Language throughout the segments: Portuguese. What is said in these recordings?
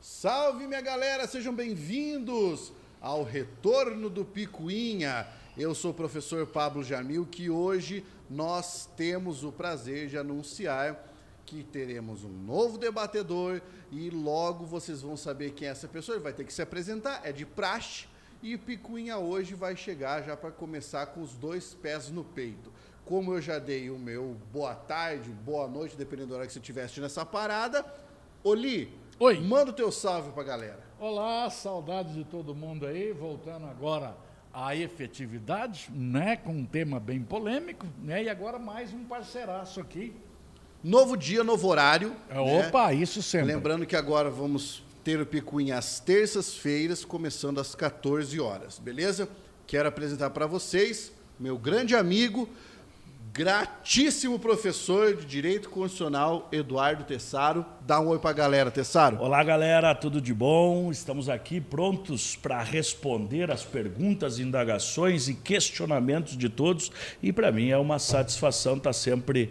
Salve, minha galera, sejam bem-vindos ao Retorno do Picuinha. Eu sou o professor Pablo Jamil, que hoje nós temos o prazer de anunciar que teremos um novo debatedor e logo vocês vão saber quem é essa pessoa. Ele vai ter que se apresentar, é de praxe, e o Picuinha hoje vai chegar já para começar com os dois pés no peito. Como eu já dei o meu boa tarde, boa noite, dependendo da hora que você estiver assistindo essa parada, Oli, oi, manda o teu salve pra galera. Olá, saudades de todo mundo aí, voltando agora à efetividade, né, com um tema bem polêmico, né, e agora mais um parceiraço aqui. Novo dia, novo horário. Opa, né? Isso sempre. Lembrando que agora vamos ter o Picuinha às terças-feiras, começando às 14 horas, beleza? Quero apresentar para vocês meu grande amigo, gratíssimo professor de Direito Constitucional, Eduardo Tessaro. Dá um oi pra galera, Tessaro. Olá, galera, tudo de bom? Estamos aqui prontos para responder as perguntas, indagações e questionamentos de todos. E para mim é uma satisfação estar sempre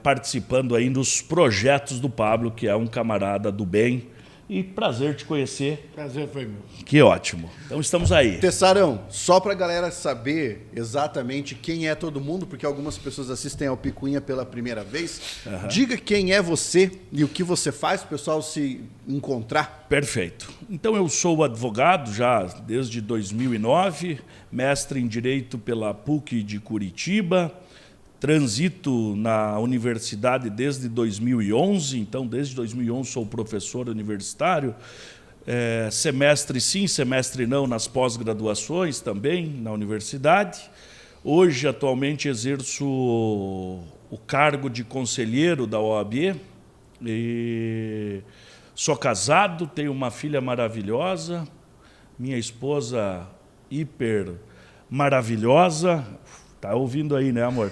participando aí dos projetos do Pablo, que é um camarada do bem. E prazer te conhecer. Prazer foi meu. Que ótimo. Então estamos aí. Tessarão, só pra galera saber exatamente quem é todo mundo, porque algumas pessoas assistem ao Picuinha pela primeira vez, diga quem é você e o que você faz, pro pessoal se encontrar. Perfeito. Então eu sou advogado já desde 2009, mestre em Direito pela PUC de Curitiba, transito na universidade desde 2011, então desde 2011 sou professor universitário, semestre sim, semestre não nas pós-graduações também na universidade. Hoje, atualmente, exerço o cargo de conselheiro da OAB, e sou casado, tenho uma filha maravilhosa, minha esposa hiper maravilhosa. Tá ouvindo aí, né, amor?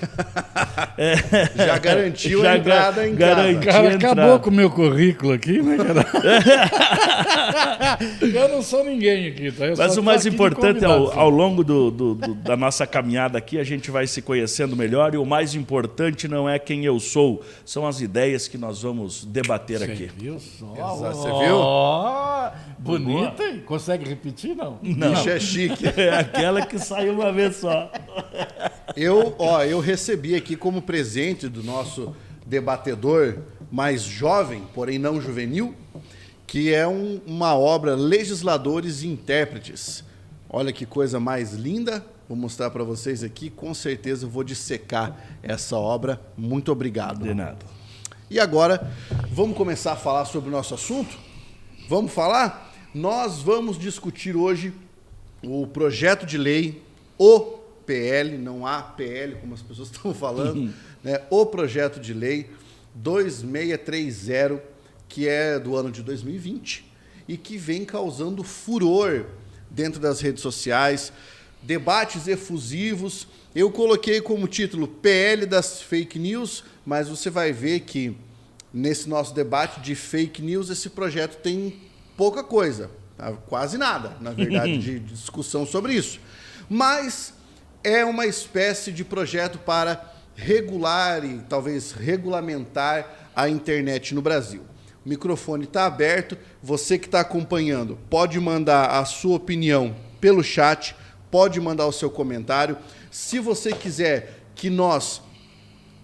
Já garantiu a entrada em casa. Cara, acabou com o meu currículo aqui, né, cara? Eu não sou ninguém aqui, tá? Mas o mais importante, ao longo da nossa caminhada aqui, a gente vai se conhecendo melhor, e o mais importante não é quem eu sou, são as ideias que nós vamos debater aqui. Viu só? Você viu? Bonita, hein? Consegue repetir, não? Não. Bicho é chique. É aquela que saiu uma vez só. Eu recebi aqui como presente do nosso debatedor mais jovem, porém não juvenil, que é uma obra Legisladores e Intérpretes. Olha que coisa mais linda. Vou mostrar para vocês aqui. Com certeza eu vou dissecar essa obra. Muito obrigado. De nada. E agora, vamos começar a falar sobre o nosso assunto? Vamos falar? Nós vamos discutir hoje o projeto de lei, o PL, não há PL, como as pessoas estão falando, né? O projeto de lei 2630, que é do ano de 2020 e que vem causando furor dentro das redes sociais, debates efusivos. Eu coloquei como título PL das fake news, mas você vai ver que nesse nosso debate de fake news esse projeto tem pouca coisa, tá? Quase nada, na verdade, de discussão sobre isso. Mas é uma espécie de projeto para regular e talvez regulamentar a internet no Brasil. O microfone está aberto, você que está acompanhando pode mandar a sua opinião pelo chat, pode mandar o seu comentário. Se você quiser que nós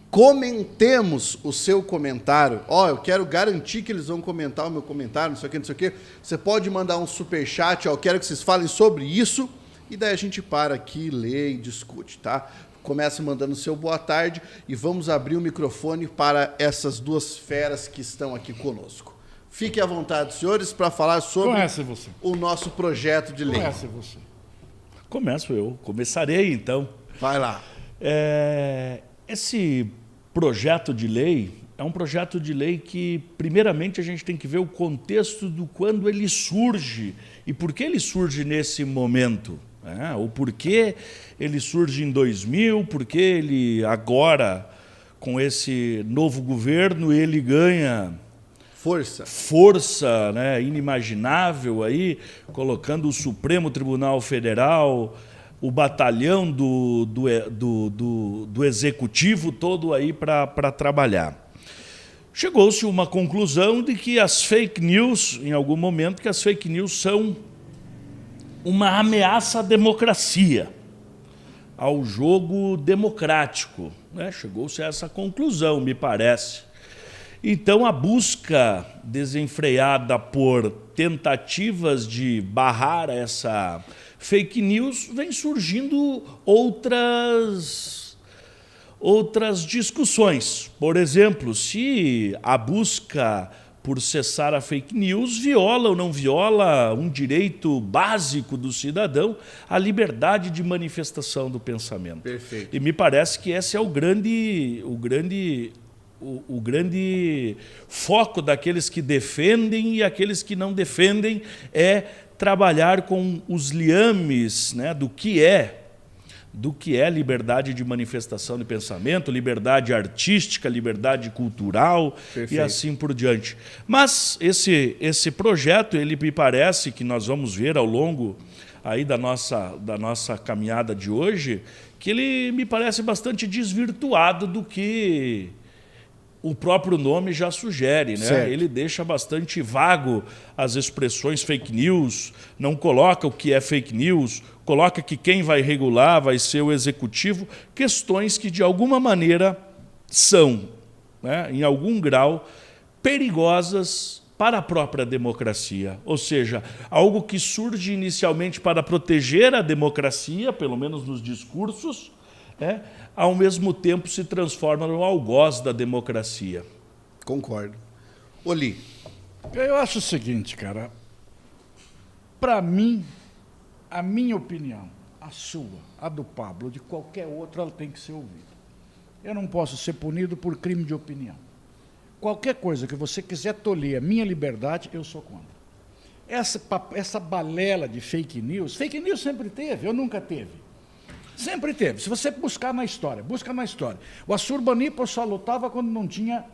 comentemos o seu comentário, eu quero garantir que eles vão comentar o meu comentário, não sei o que, você pode mandar um superchat, eu quero que vocês falem sobre isso, e daí a gente para aqui, lê e discute, tá? Começa mandando o seu boa tarde e vamos abrir o microfone para essas duas feras que estão aqui conosco. Fiquem à vontade, senhores, para falar sobre o nosso projeto de lei. Conhece você. Começo eu. Começarei, então. Vai lá. Esse projeto de lei é um projeto de lei que, primeiramente, a gente tem que ver o contexto do quando ele surge e por que ele surge nesse momento. O porquê ele surge em 2000, porque ele agora, com esse novo governo, ele ganha força, né, inimaginável, aí, colocando o Supremo Tribunal Federal, o batalhão do Executivo todo aí para trabalhar. chegou-se a uma conclusão de que as fake news, em algum momento, que as fake news são uma ameaça à democracia, ao jogo democrático, né? Chegou-se a essa conclusão, me parece. Então, a busca desenfreada por tentativas de barrar essa fake news, vem surgindo outras discussões. Por exemplo, se a busca por cessar a fake news viola ou não viola um direito básico do cidadão, a liberdade de manifestação do pensamento. Perfeito. E me parece que esse é o grande foco daqueles que defendem e aqueles que não defendem, é trabalhar com os liames, né, do que é liberdade de manifestação de pensamento, liberdade artística, liberdade cultural. Perfeito. E assim por diante. Mas esse projeto, ele me parece que nós vamos ver ao longo aí da nossa caminhada de hoje, que ele me parece bastante desvirtuado do que o próprio nome já sugere, né? Certo. Ele deixa bastante vago as expressões fake news, não coloca o que é fake news, coloca que quem vai regular vai ser o executivo, questões que, de alguma maneira, são, né, em algum grau, perigosas para a própria democracia. Ou seja, algo que surge inicialmente para proteger a democracia, pelo menos nos discursos, ao mesmo tempo se transforma no algoz da democracia. Concordo. Oli. Eu acho o seguinte, cara. Para mim, a minha opinião, a sua, a do Pablo, de qualquer outro, ela tem que ser ouvida. Eu não posso ser punido por crime de opinião. Qualquer coisa que você quiser tolir a minha liberdade, eu sou contra. Essa balela de fake news sempre teve, eu nunca teve. Sempre teve. Se você busca na história. O Assurbanipal só lutava quando não tinha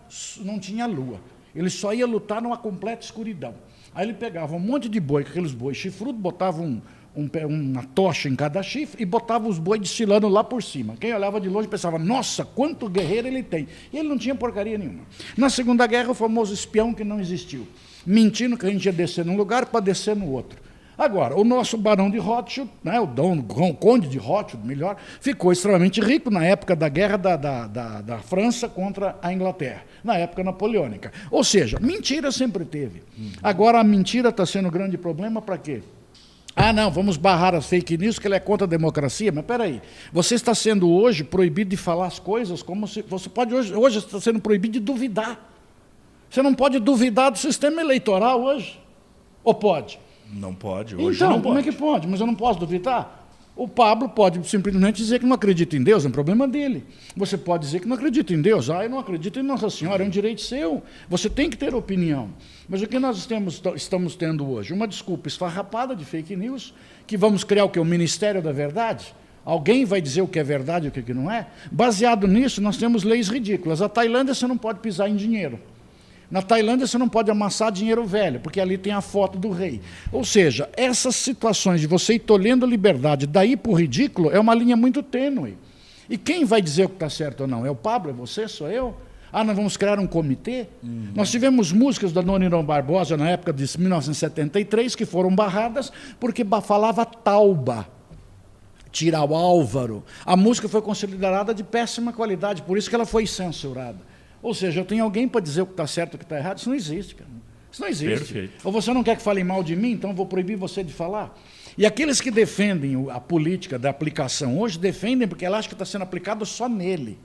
lua. Ele só ia lutar numa completa escuridão. Aí ele pegava um monte de boi, aqueles bois chifrudos, botava uma tocha em cada chifre e botava os bois desfilando lá por cima. Quem olhava de longe pensava, nossa, quanto guerreiro ele tem. E ele não tinha porcaria nenhuma. Na Segunda Guerra, o famoso espião que não existiu. Mentindo que a gente ia descer num lugar para descer no outro. Agora, o nosso barão de Rothschild, né, o conde de Rothschild, melhor, ficou extremamente rico na época da guerra da França contra a Inglaterra, na época napoleônica. Ou seja, mentira sempre teve. Agora, a mentira está sendo um grande problema para quê? Ah, não, vamos barrar as fake news, que ele é contra a democracia. Mas peraí, você está sendo hoje proibido de falar as coisas como se... Você pode hoje está sendo proibido de duvidar. Você não pode duvidar do sistema eleitoral hoje. Ou pode? Não pode, hoje então, não pode. Como é que pode? Mas eu não posso duvidar? O Pablo pode simplesmente dizer que não acredita em Deus, é um problema dele. Você pode dizer que não acredita em Deus. Ah, eu não acredito em Nossa Senhora, é um direito seu. Você tem que ter opinião. Mas o que nós estamos tendo hoje? Uma desculpa esfarrapada de fake news, que vamos criar o quê? O Ministério da Verdade? Alguém vai dizer o que é verdade e o que não é? Baseado nisso, nós temos leis ridículas. A Tailândia, você não pode pisar em dinheiro. Na Tailândia, você não pode amassar dinheiro velho, porque ali tem a foto do rei. Ou seja, essas situações de você ir tolhendo a liberdade daí para o ridículo é uma linha muito tênue. E quem vai dizer o que está certo ou não? É o Pablo? É você? Sou eu? Ah, nós vamos criar um comitê? Nós tivemos músicas da Dona Irã Barbosa na época de 1973 que foram barradas porque falava tauba. Tirar o Álvaro. A música foi considerada de péssima qualidade, por isso que ela foi censurada. Ou seja, eu tenho alguém para dizer o que está certo e o que está errado? Isso não existe, cara. Isso não existe. Perfeito. Ou você não quer que falem mal de mim, então eu vou proibir você de falar? E aqueles que defendem a política da aplicação hoje, defendem porque ela acha que está sendo aplicado só nele.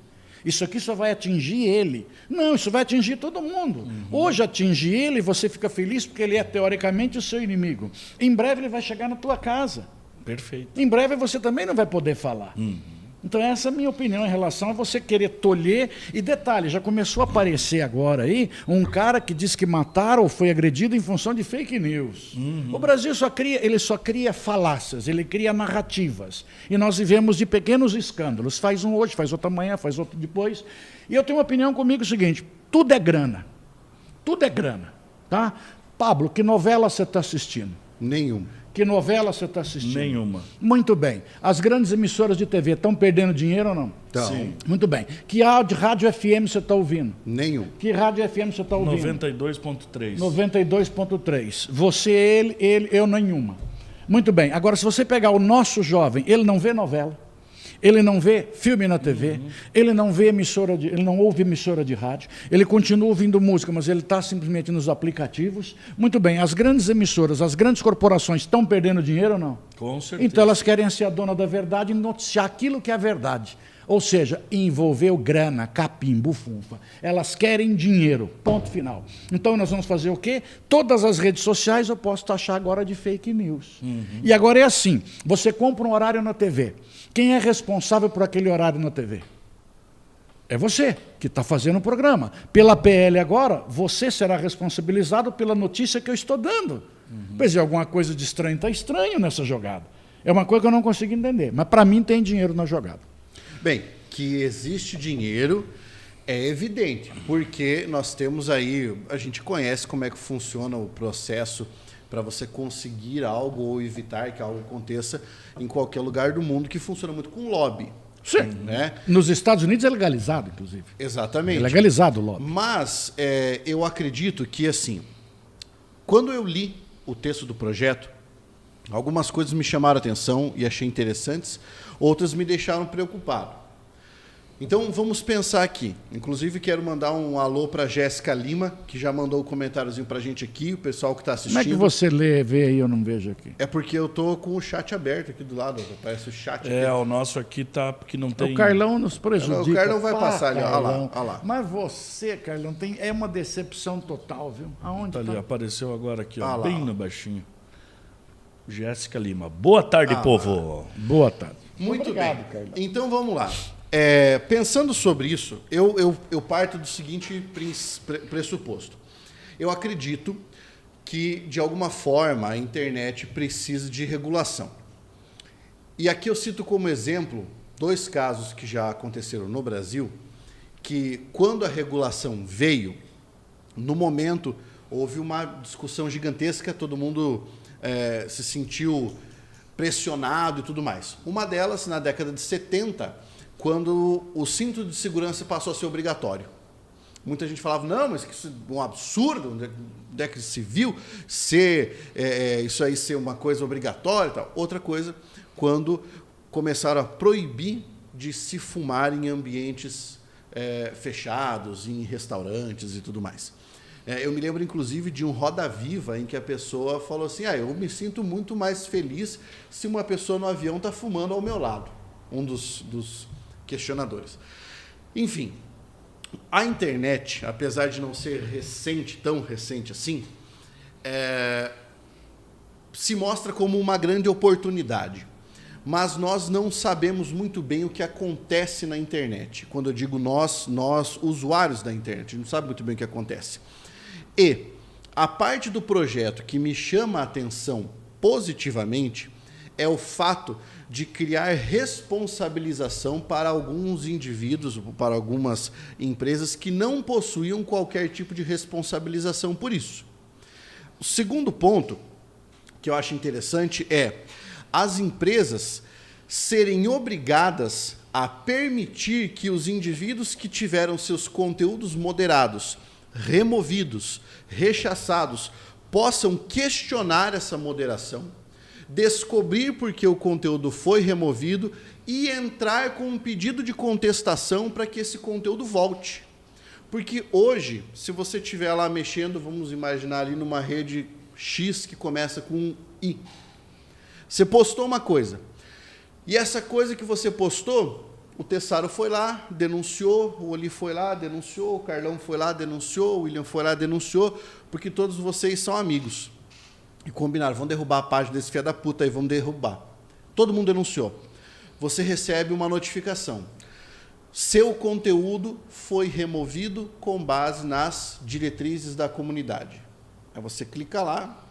Isso aqui só vai atingir ele. Não, isso vai atingir todo mundo. Hoje atinge ele e você fica feliz porque ele é, teoricamente, o seu inimigo. Em breve ele vai chegar na tua casa. Perfeito. Em breve você também não vai poder falar. Então essa é a minha opinião em relação a você querer tolher. E detalhe, já começou a aparecer agora aí um cara que diz que mataram ou foi agredido em função de fake news. O Brasil só cria falácias, ele cria narrativas. E nós vivemos de pequenos escândalos. Faz um hoje, faz outro amanhã, faz outro depois. E eu tenho uma opinião comigo o seguinte, tudo é grana. Tudo é grana. Tá? Pablo, que novela você está assistindo? Nenhum. Que novela você está assistindo? Nenhuma. Muito bem. As grandes emissoras de TV estão perdendo dinheiro ou não? Então, Sim. Muito bem. Que rádio FM você está ouvindo? nenhum. Que rádio FM você está ouvindo? 92.3. 92.3. Você, ele, eu, nenhuma. Muito bem. Agora, se você pegar o nosso jovem, ele não vê novela, ele não vê filme na TV, ele não vê ele não ouve emissora de rádio, ele continua ouvindo música, mas ele está simplesmente nos aplicativos. Muito bem. As grandes emissoras, as grandes corporações estão perdendo dinheiro ou não? Com certeza. Então elas querem ser a dona da verdade e noticiar aquilo que é a verdade. Ou seja, envolveu grana, capim, bufunfa. Elas querem dinheiro, ponto final. Então nós vamos fazer o quê? Todas as redes sociais eu posso taxar agora de fake news. E agora é assim, você compra um horário na TV. Quem é responsável por aquele horário na TV? É você, que está fazendo o programa. Pela PL agora, você será responsabilizado pela notícia que eu estou dando. Pois é, alguma coisa de estranho está estranho nessa jogada. É uma coisa que eu não consigo entender, mas para mim tem dinheiro na jogada. Bem, que existe dinheiro é evidente, porque nós temos aí, a gente conhece como é que funciona o processo para você conseguir algo ou evitar que algo aconteça em qualquer lugar do mundo, que funciona muito com lobby. Sim. Né? Nos Estados Unidos é legalizado, inclusive. Exatamente. É legalizado o lobby. Mas eu acredito que, assim, quando eu li o texto do projeto, algumas coisas me chamaram a atenção e achei interessantes, outras me deixaram preocupado. Então, vamos pensar aqui. Inclusive, quero mandar um alô para a Jéssica Lima, que já mandou um comentáriozinho para a gente aqui, o pessoal que está assistindo. Como é que você vê aí, eu não vejo aqui? É porque eu tô com o chat aberto aqui do lado, aparece o chat. É, aqui. o nosso aqui tá porque não tem. O Carlão nos prejudica. O Carlão vai Pá, passar ali, ó, Carlão. olha lá. Mas você, Carlão, é uma decepção total, viu? Aonde Tá ali, tá? apareceu agora aqui, ó, Ah lá, bem ó. no baixinho. Jéssica Lima. Boa tarde, povo. Boa tarde. Muito Obrigado, bem. Carlão. Então, vamos lá. Pensando sobre isso, eu parto do seguinte pressuposto. Eu acredito que, de alguma forma, a internet precisa de regulação. E aqui eu cito como exemplo 2 casos que já aconteceram no Brasil, que quando a regulação veio, no momento houve uma discussão gigantesca, todo mundo se sentiu pressionado e tudo mais. Uma delas, na década de 70, quando o cinto de segurança passou a ser obrigatório. Muita gente falava, não, mas isso é um absurdo, onde é que se viu isso aí ser uma coisa obrigatória e tal. Outra coisa, quando começaram a proibir de se fumar em ambientes fechados, em restaurantes e tudo mais. Eu me lembro, inclusive, de um Roda Viva em que a pessoa falou assim, eu me sinto muito mais feliz se uma pessoa no avião está fumando ao meu lado. Um dos questionadores. Enfim, a internet, apesar de não ser recente, tão recente assim, se mostra como uma grande oportunidade. Mas nós não sabemos muito bem o que acontece na internet. Quando eu digo nós usuários da internet, a gente não sabe muito bem o que acontece. E a parte do projeto que me chama a atenção positivamente é o fato de criar responsabilização para alguns indivíduos, para algumas empresas que não possuíam qualquer tipo de responsabilização por isso. O segundo ponto que eu acho interessante é as empresas serem obrigadas a permitir que os indivíduos que tiveram seus conteúdos moderados, removidos, rechaçados, possam questionar essa moderação, descobrir por que o conteúdo foi removido e entrar com um pedido de contestação para que esse conteúdo volte. Porque hoje, se você estiver lá mexendo, vamos imaginar ali numa rede X que começa com um I. Você postou uma coisa. E essa coisa que você postou, o Tessaro foi lá, denunciou, o Oli foi lá, denunciou, o Carlão foi lá, denunciou, o William foi lá, denunciou, porque todos vocês são amigos. E combinaram, vamos derrubar a página desse filho da puta aí, vamos derrubar. Todo mundo denunciou. Você recebe uma notificação. Seu conteúdo foi removido com base nas diretrizes da comunidade. Aí você clica lá,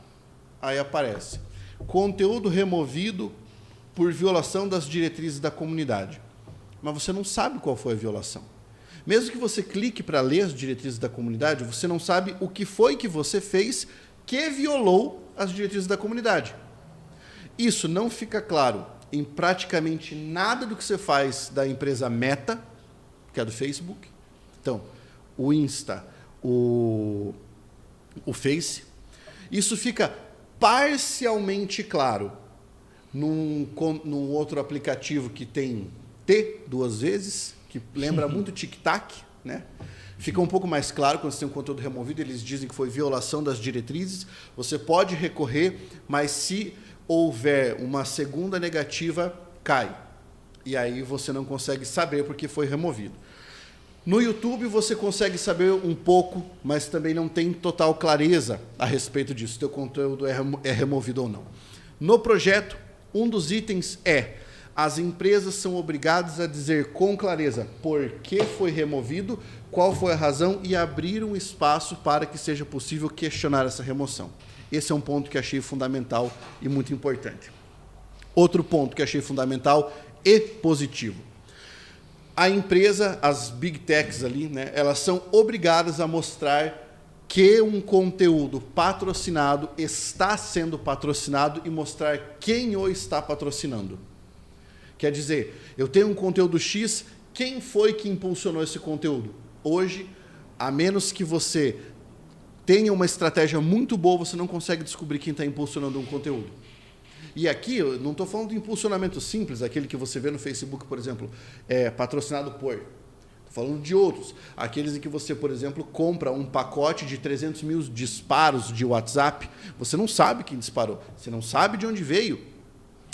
aí aparece. Conteúdo removido por violação das diretrizes da comunidade. Mas você não sabe qual foi a violação. Mesmo que você clique para ler as diretrizes da comunidade, você não sabe o que foi que você fez que violou as diretrizes da comunidade. Isso não fica claro em praticamente nada do que você faz da empresa Meta, que é do Facebook. Então, o Insta, o Face. Isso fica parcialmente claro num outro aplicativo que tem T 2 vezes, que lembra muito TikTok, né? Fica um pouco mais claro quando você tem um conteúdo removido, eles dizem que foi violação das diretrizes, você pode recorrer, mas se houver uma segunda negativa, cai. E aí você não consegue saber porque foi removido. No YouTube você consegue saber um pouco, mas também não tem total clareza a respeito disso, se teu conteúdo é removido ou não. No projeto, um dos itens é: as empresas são obrigadas a dizer com clareza por que foi removido, qual foi a razão e abrir um espaço para que seja possível questionar essa remoção. Esse é um ponto que achei fundamental e muito importante. Outro ponto que achei fundamental e positivo. A empresa, as big techs ali, né, elas são obrigadas a mostrar que um conteúdo patrocinado está sendo patrocinado e mostrar quem o está patrocinando. Quer dizer, eu tenho um conteúdo X, quem foi que impulsionou esse conteúdo? Hoje, a menos que você tenha uma estratégia muito boa, você não consegue descobrir quem está impulsionando um conteúdo. E aqui, eu não estou falando de impulsionamento simples, aquele que você vê no Facebook, por exemplo, patrocinado por. Estou falando de outros. Aqueles em que você, por exemplo, compra um pacote de 300 mil disparos de WhatsApp, você não sabe quem disparou, você não sabe de onde veio.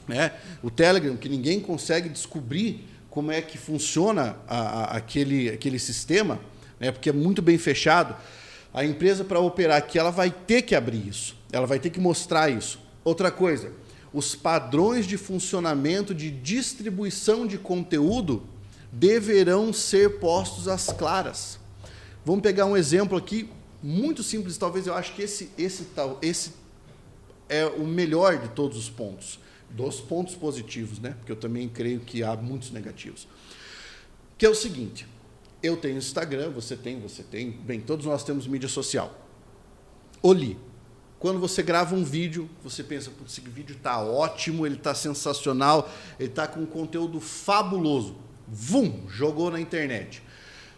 Né? O Telegram, que ninguém consegue descobrir como é que funciona aquele sistema, né? Porque é muito bem fechado. A empresa, para operar aqui, ela vai ter que abrir isso, ela vai ter que mostrar isso. Outra coisa, os padrões de funcionamento de distribuição de conteúdo deverão ser postos às claras. Vamos pegar um exemplo aqui, muito simples, talvez eu acho que esse é o melhor de todos os pontos. Dos pontos positivos, né? Porque eu também creio que há muitos negativos. Que é o seguinte, eu tenho Instagram, você tem, bem, todos nós temos mídia social. Oli. Quando você grava um vídeo, você pensa, putz, esse vídeo está ótimo, ele está sensacional, ele está com um conteúdo fabuloso. Vum, jogou na internet.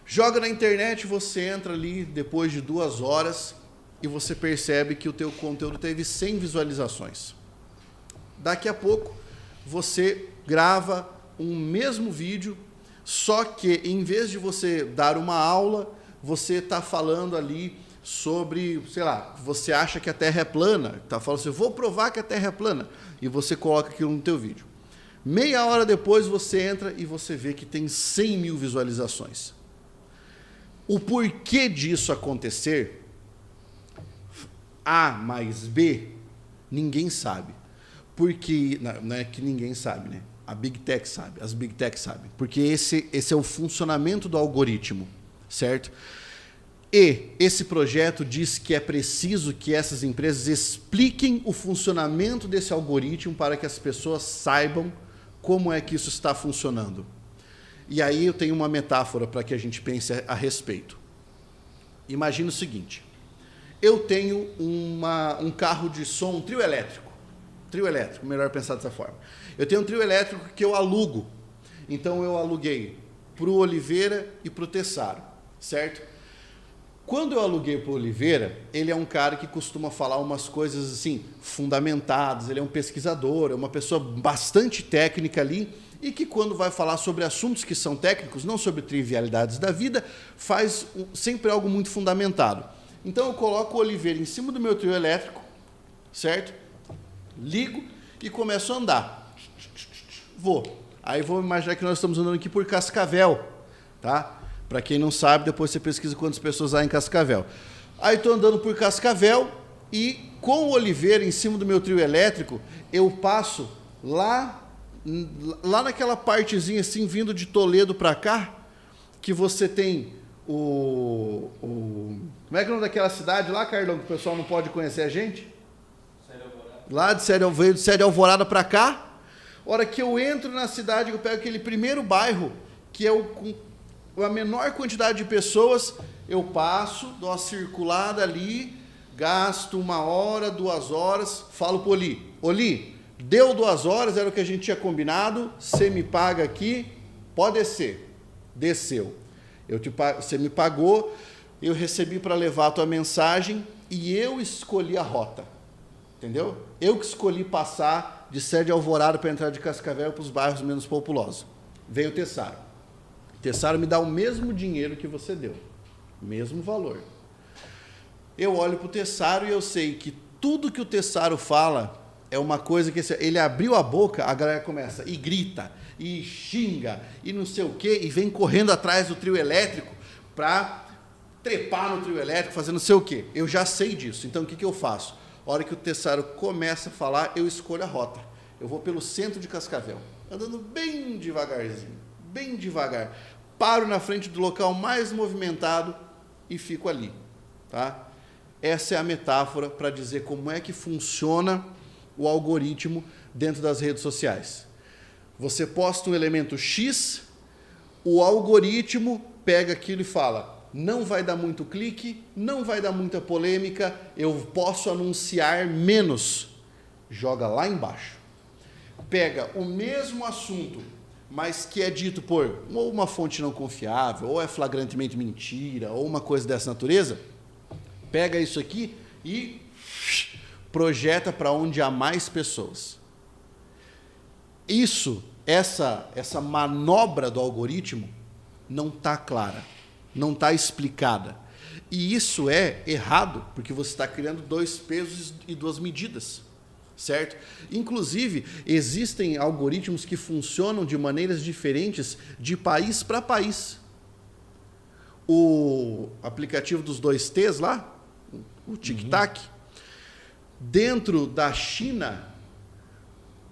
Joga na internet, você entra ali depois de 2 horas e você percebe que o teu conteúdo teve 100 visualizações. Daqui a pouco, você grava um mesmo vídeo, só que em vez de você dar uma aula, você está falando ali sobre, sei lá, você acha que a Terra é plana, está falando assim, vou provar que a Terra é plana, e você coloca aquilo no teu vídeo. Meia hora depois, você entra e você vê que tem 100 mil visualizações. O porquê disso acontecer, A mais B, ninguém sabe. Porque, não é que ninguém sabe, né? A Big Tech sabe, as Big Tech sabem. Porque esse é o funcionamento do algoritmo, certo? E esse projeto diz que é preciso que essas empresas expliquem o funcionamento desse algoritmo para que as pessoas saibam como é que isso está funcionando. E aí eu tenho uma metáfora para que a gente pense a respeito. Imagina o seguinte, eu tenho um carro de som, um trio elétrico, melhor pensar dessa forma. Eu tenho um trio elétrico que eu alugo. Então eu aluguei para o Oliveira e para o Tessaro, certo? Quando eu aluguei para o Oliveira, ele é um cara que costuma falar umas coisas assim, fundamentadas, ele é um pesquisador, é uma pessoa bastante técnica ali, e que quando vai falar sobre assuntos que são técnicos, não sobre trivialidades da vida, faz sempre algo muito fundamentado. Então eu coloco o Oliveira em cima do meu trio elétrico, certo? Ligo e começo a andar. Aí vou imaginar que nós estamos andando aqui por Cascavel, tá? Para quem não sabe, depois você pesquisa quantas pessoas há em Cascavel. Aí estou andando por Cascavel e com o Oliveira em cima do meu trio elétrico, eu passo lá naquela partezinha assim, vindo de Toledo para cá, que você tem como é que é o nome daquela cidade lá, Carlão, que o pessoal não pode conhecer a gente? Lá de Série Alvorada para cá. Hora que eu entro na cidade, eu pego aquele primeiro bairro, que é com a menor quantidade de pessoas, eu passo, dou uma circulada ali, gasto 1 hora, 2 horas, falo pro Oli, Deu 2 horas, era o que a gente tinha combinado, você me paga aqui, pode descer. Desceu. Você me pagou, eu recebi para levar a tua mensagem e eu escolhi a rota. Entendeu? Eu que escolhi passar de Sé de Alvorada para entrar de Cascavel para os bairros menos populosos. Veio o Tessaro. O Tessaro me dá o mesmo dinheiro que você deu. Mesmo valor. Eu olho para o Tessaro e eu sei que tudo que o Tessaro fala é uma coisa que ele abriu a boca, a galera começa e grita, e xinga, e não sei o quê, e vem correndo atrás do trio elétrico para trepar no trio elétrico, fazendo não sei o quê. Eu já sei disso, então o que eu faço? A hora que o Tessaro começa a falar, eu escolho a rota. Eu vou pelo centro de Cascavel, andando bem devagarzinho, bem devagar. Paro na frente do local mais movimentado e fico ali. Tá? Essa é a metáfora para dizer como é que funciona o algoritmo dentro das redes sociais. Você posta um elemento X, o algoritmo pega aquilo e fala: não vai dar muito clique, não vai dar muita polêmica, eu posso anunciar menos. Joga lá embaixo. Pega o mesmo assunto, mas que é dito por ou uma fonte não confiável, ou é flagrantemente mentira, ou uma coisa dessa natureza, pega isso aqui e projeta para onde há mais pessoas. Essa manobra do algoritmo não está clara, não está explicada. E isso é errado, porque você está criando 2 pesos e 2 medidas, certo? Inclusive, existem algoritmos que funcionam de maneiras diferentes de país para país. O aplicativo dos 2 T's lá, o Tic-Tac, dentro da China,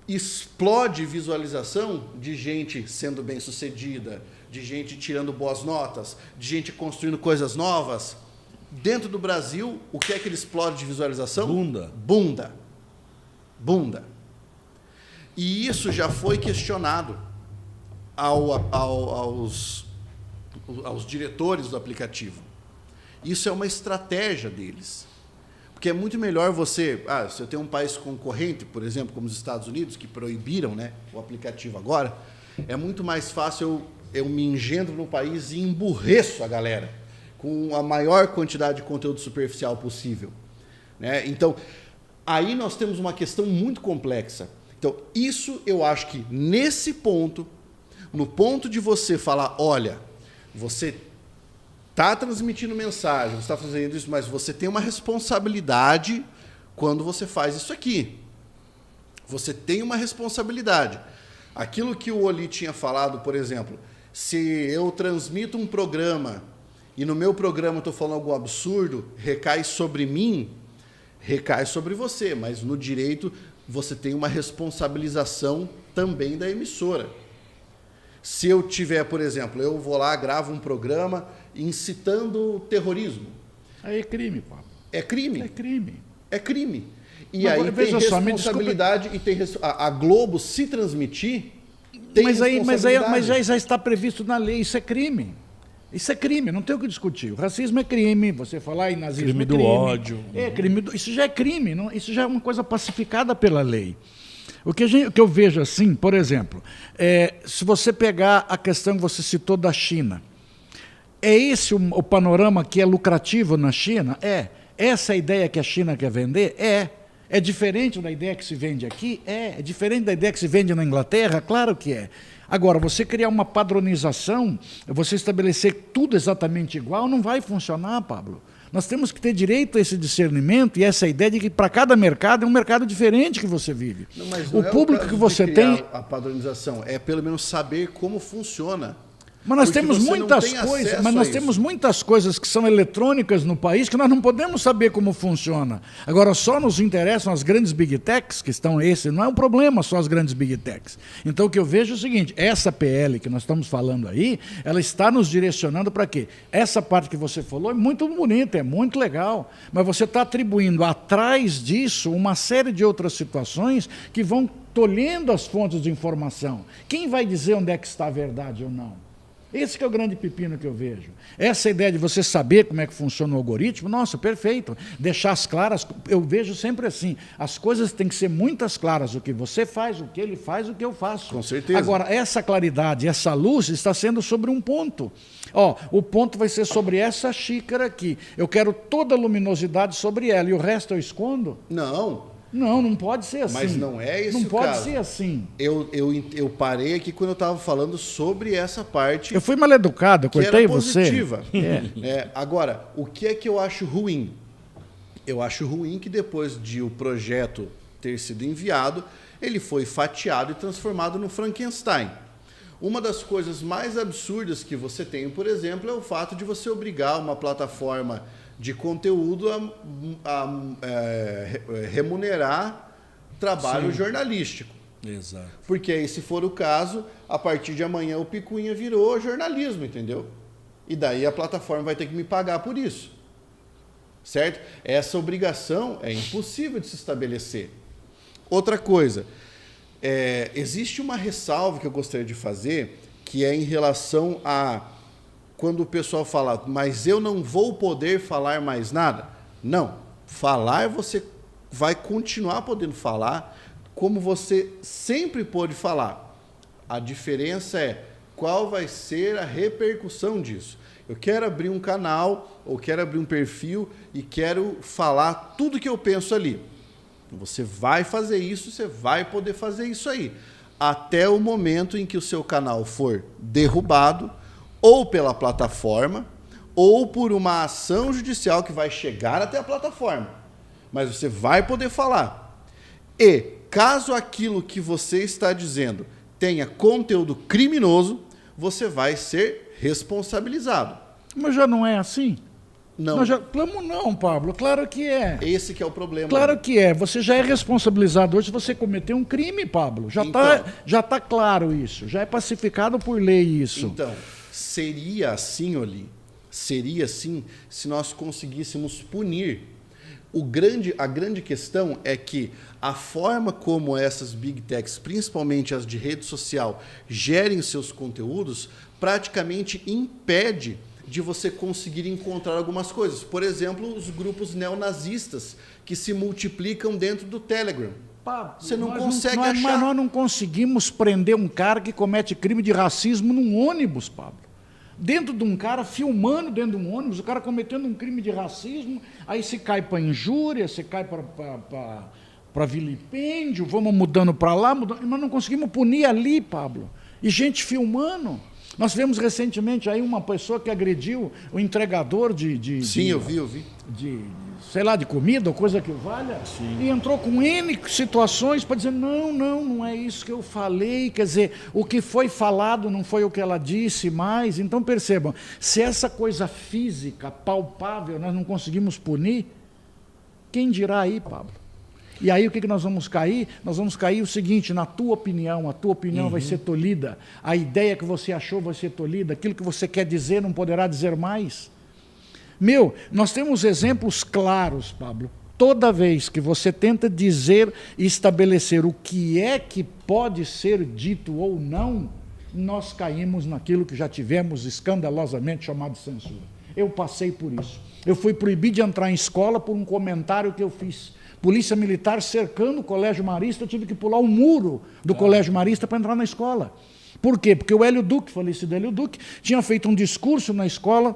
explode visualização de gente sendo bem-sucedida, de gente tirando boas notas, de gente construindo coisas novas. Dentro do Brasil, o que é que ele explode de visualização? Bunda. E isso já foi questionado aos diretores do aplicativo. Isso é uma estratégia deles. Porque é muito melhor você... se eu tenho um país concorrente, por exemplo, como os Estados Unidos, que proibiram, né, o aplicativo agora, é muito mais fácil eu me engendro no país e emburreço a galera com a maior quantidade de conteúdo superficial possível. Né? Então, aí nós temos uma questão muito complexa. Então, isso eu acho que nesse ponto, no ponto de você falar, olha, você está transmitindo mensagem, você está fazendo isso, mas você tem uma responsabilidade quando você faz isso aqui. Você tem uma responsabilidade. Aquilo que o Oli tinha falado, por exemplo, se eu transmito um programa e no meu programa eu estou falando algo absurdo, recai sobre mim, recai sobre você, mas no direito você tem uma responsabilização também da emissora. Se eu tiver, por exemplo, eu vou lá, gravo um programa incitando terrorismo. Aí é crime, Pablo. É crime? É crime. É crime. E Mas, aí tem responsabilidade e tem a Globo se transmitir tem mas já está previsto na lei, isso é crime. Isso é crime, não tem o que discutir. O racismo é crime, você falar em nazismo crime é crime. Do ódio. É crime, isso já é crime, não, isso já é uma coisa pacificada pela lei. O que eu vejo assim, por exemplo, se você pegar a questão que você citou da China, é esse o panorama que é lucrativo na China? Essa é a ideia que a China quer vender? É diferente da ideia que se vende aqui? É diferente da ideia que se vende na Inglaterra? Claro que é. Agora, você criar uma padronização, você estabelecer tudo exatamente igual, não vai funcionar, Pablo. Nós temos que ter direito a esse discernimento e essa ideia de que para cada mercado é um mercado diferente que você vive. Não o público que você tem... A padronização é pelo menos saber como funciona. Mas nós temos muitas coisas, temos muitas coisas que são eletrônicas no país que nós não podemos saber como funciona. Agora, só nos interessam as grandes big techs que estão não é um problema só as grandes big techs. Então, o que eu vejo é o seguinte, essa PL que nós estamos falando aí, ela está nos direcionando para quê? Essa parte que você falou é muito bonita, é muito legal, mas você está atribuindo atrás disso uma série de outras situações que vão tolhendo as fontes de informação. Quem vai dizer onde é que está a verdade ou não? Esse que é o grande pepino que eu vejo. Essa ideia de você saber como é que funciona o algoritmo, nossa, perfeito. Deixar as claras, eu vejo sempre assim, as coisas têm que ser muitas claras, o que você faz, o que ele faz, o que eu faço. Com certeza. Agora, essa claridade, essa luz está sendo sobre um ponto. Ó, o ponto vai ser sobre essa xícara aqui. Eu quero toda a luminosidade sobre ela, e o resto eu escondo? Não. Não, não pode ser assim. Mas não é esse não o pode caso. ser assim. Eu parei aqui quando eu estava falando sobre essa parte Eu fui mal educado, eu que cortei era você. positiva. Agora, o que é que eu acho ruim? Eu acho ruim que depois de o projeto ter sido enviado, ele foi fatiado e transformado no Frankenstein. Uma das coisas mais absurdas que você tem, por exemplo, é o fato de você obrigar uma plataforma de conteúdo a remunerar trabalho jornalístico. Exato. Porque aí, se for o caso, a partir de amanhã o Picuinha virou jornalismo, entendeu? E daí a plataforma vai ter que me pagar por isso. Certo? Essa obrigação é impossível de se estabelecer. Outra coisa, existe uma ressalva que eu gostaria de fazer, que é em relação a quando o pessoal fala, mas eu não vou poder falar mais nada. Não. Falar, você vai continuar podendo falar como você sempre pôde falar. A diferença é qual vai ser a repercussão disso. Eu quero abrir um canal, ou quero abrir um perfil e quero falar tudo que eu penso ali. Você vai fazer isso, você vai poder fazer isso aí. Até o momento em que o seu canal for derrubado, ou pela plataforma, ou por uma ação judicial que vai chegar até a plataforma. Mas você vai poder falar. E, caso aquilo que você está dizendo tenha conteúdo criminoso, você vai ser responsabilizado. Mas já não é assim? Não. Não, Pablo, claro que é. Esse que é o problema. Claro que é. Você já é responsabilizado hoje se você cometeu um crime, Pablo. Já tá claro isso. Já é pacificado por lei isso. Então, seria assim, Oli, seria assim se nós conseguíssemos punir. A grande questão é que a forma como essas big techs, principalmente as de rede social, gerem seus conteúdos, praticamente impede de você conseguir encontrar algumas coisas. Por exemplo, os grupos neonazistas que se multiplicam dentro do Telegram. Pablo, você não consegue achar. Mas nós não conseguimos prender um cara que comete crime de racismo num ônibus, Pablo. Dentro de um cara, filmando dentro de um ônibus, o cara cometendo um crime de racismo, aí se cai para injúria, se cai para vilipêndio, vamos mudando para lá, mas não conseguimos punir ali, Pablo. E gente filmando. Nós vimos recentemente aí uma pessoa que agrediu o entregador Sim, eu vi. Sei lá, de comida ou coisa que valha. Sim. E entrou com N situações para dizer, não é isso que eu falei. Quer dizer, o que foi falado não foi o que ela disse mais. Então, percebam, se essa coisa física, palpável, nós não conseguimos punir, quem dirá aí, Pablo? E aí o que nós vamos cair? Nós vamos cair o seguinte, na tua opinião, a tua opinião vai ser tolhida, a ideia que você achou vai ser tolhida, aquilo que você quer dizer não poderá dizer mais. Nós temos exemplos claros, Pablo. Toda vez que você tenta dizer e estabelecer o que é que pode ser dito ou não, nós caímos naquilo que já tivemos escandalosamente chamado de censura. Eu passei por isso. Eu fui proibido de entrar em escola por um comentário que eu fiz. Polícia Militar cercando o Colégio Marista, eu tive que pular o muro do Colégio Marista para entrar na escola. Por quê? Porque o Hélio Duque, falecido Hélio Duque, tinha feito um discurso na escola,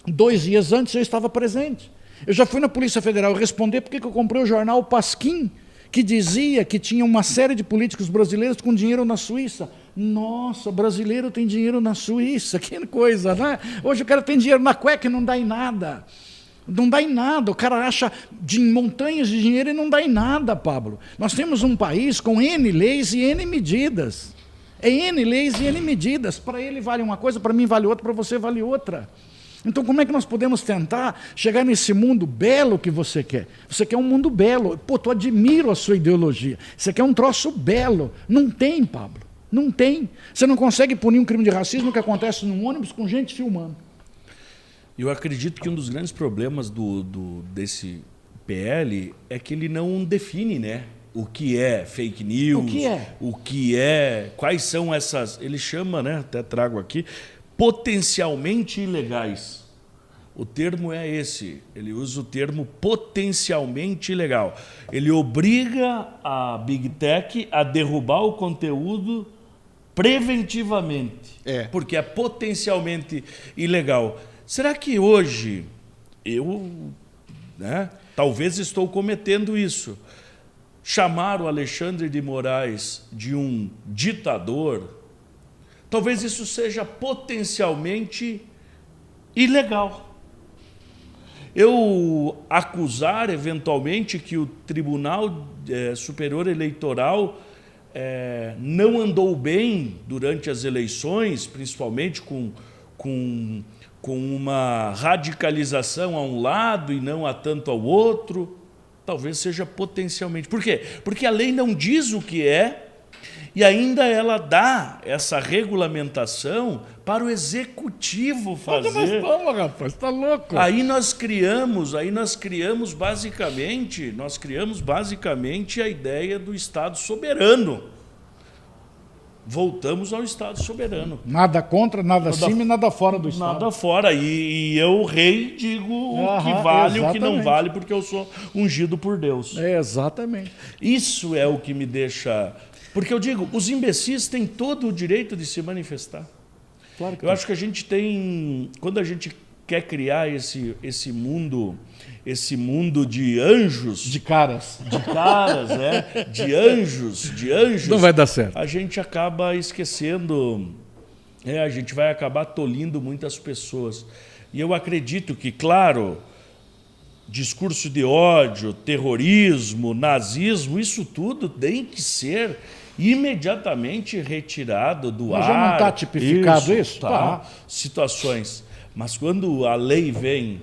2 dias antes eu estava presente. Eu já fui na Polícia Federal responder porque eu comprei o jornal Pasquim, que dizia que tinha uma série de políticos brasileiros com dinheiro na Suíça. Nossa, brasileiro tem dinheiro na Suíça, que coisa, né? Hoje o cara tem dinheiro na cueca e não dá em nada. Não dá em nada, o cara acha montanhas de dinheiro e não dá em nada, Pablo. Nós temos um país com N leis e N medidas. É N leis e N medidas. Para ele vale uma coisa, para mim vale outra, para você vale outra. Então como é que nós podemos tentar chegar nesse mundo belo que você quer? Você quer um mundo belo. Pô, tu admiro a sua ideologia. Você quer um troço belo. Não tem, Pablo. Não tem. Você não consegue punir um crime de racismo que acontece num ônibus com gente filmando. Eu acredito que um dos grandes problemas desse PL é que ele não define, né, o que é fake news, quais são essas... Ele chama, né, até trago aqui, potencialmente ilegais. O termo é esse, ele usa o termo potencialmente ilegal. Ele obriga a Big Tech a derrubar o conteúdo preventivamente, porque é potencialmente ilegal. Será que hoje talvez estou cometendo isso? Chamar o Alexandre de Moraes de um ditador, talvez isso seja potencialmente ilegal. Eu acusar, eventualmente, que o Tribunal Superior Eleitoral não andou bem durante as eleições, principalmente com uma radicalização a um lado e não a tanto ao outro, talvez seja potencialmente. Por quê? Porque a lei não diz o que é e ainda ela dá essa regulamentação para o executivo fazer. Onde nós estamos, rapaz? Está louco? Aí nós criamos basicamente a ideia do Estado soberano. Voltamos ao Estado soberano. Nada contra, nada acima e nada fora do Estado. Nada fora. E eu, rei, digo o que vale e o que não vale, porque eu sou ungido por Deus. Exatamente. Isso é o que me deixa... Porque eu digo, os imbecis têm todo o direito de se manifestar. Claro que eu acho que a gente tem... Quando a gente quer criar esse mundo de anjos... De caras. De anjos. Não vai dar certo. A gente acaba esquecendo... a gente vai acabar tolindo muitas pessoas. E eu acredito que, claro, discurso de ódio, terrorismo, nazismo, isso tudo tem que ser imediatamente retirado do ar. Mas já não está tipificado isso? Tá. Situações. Mas quando a lei vem,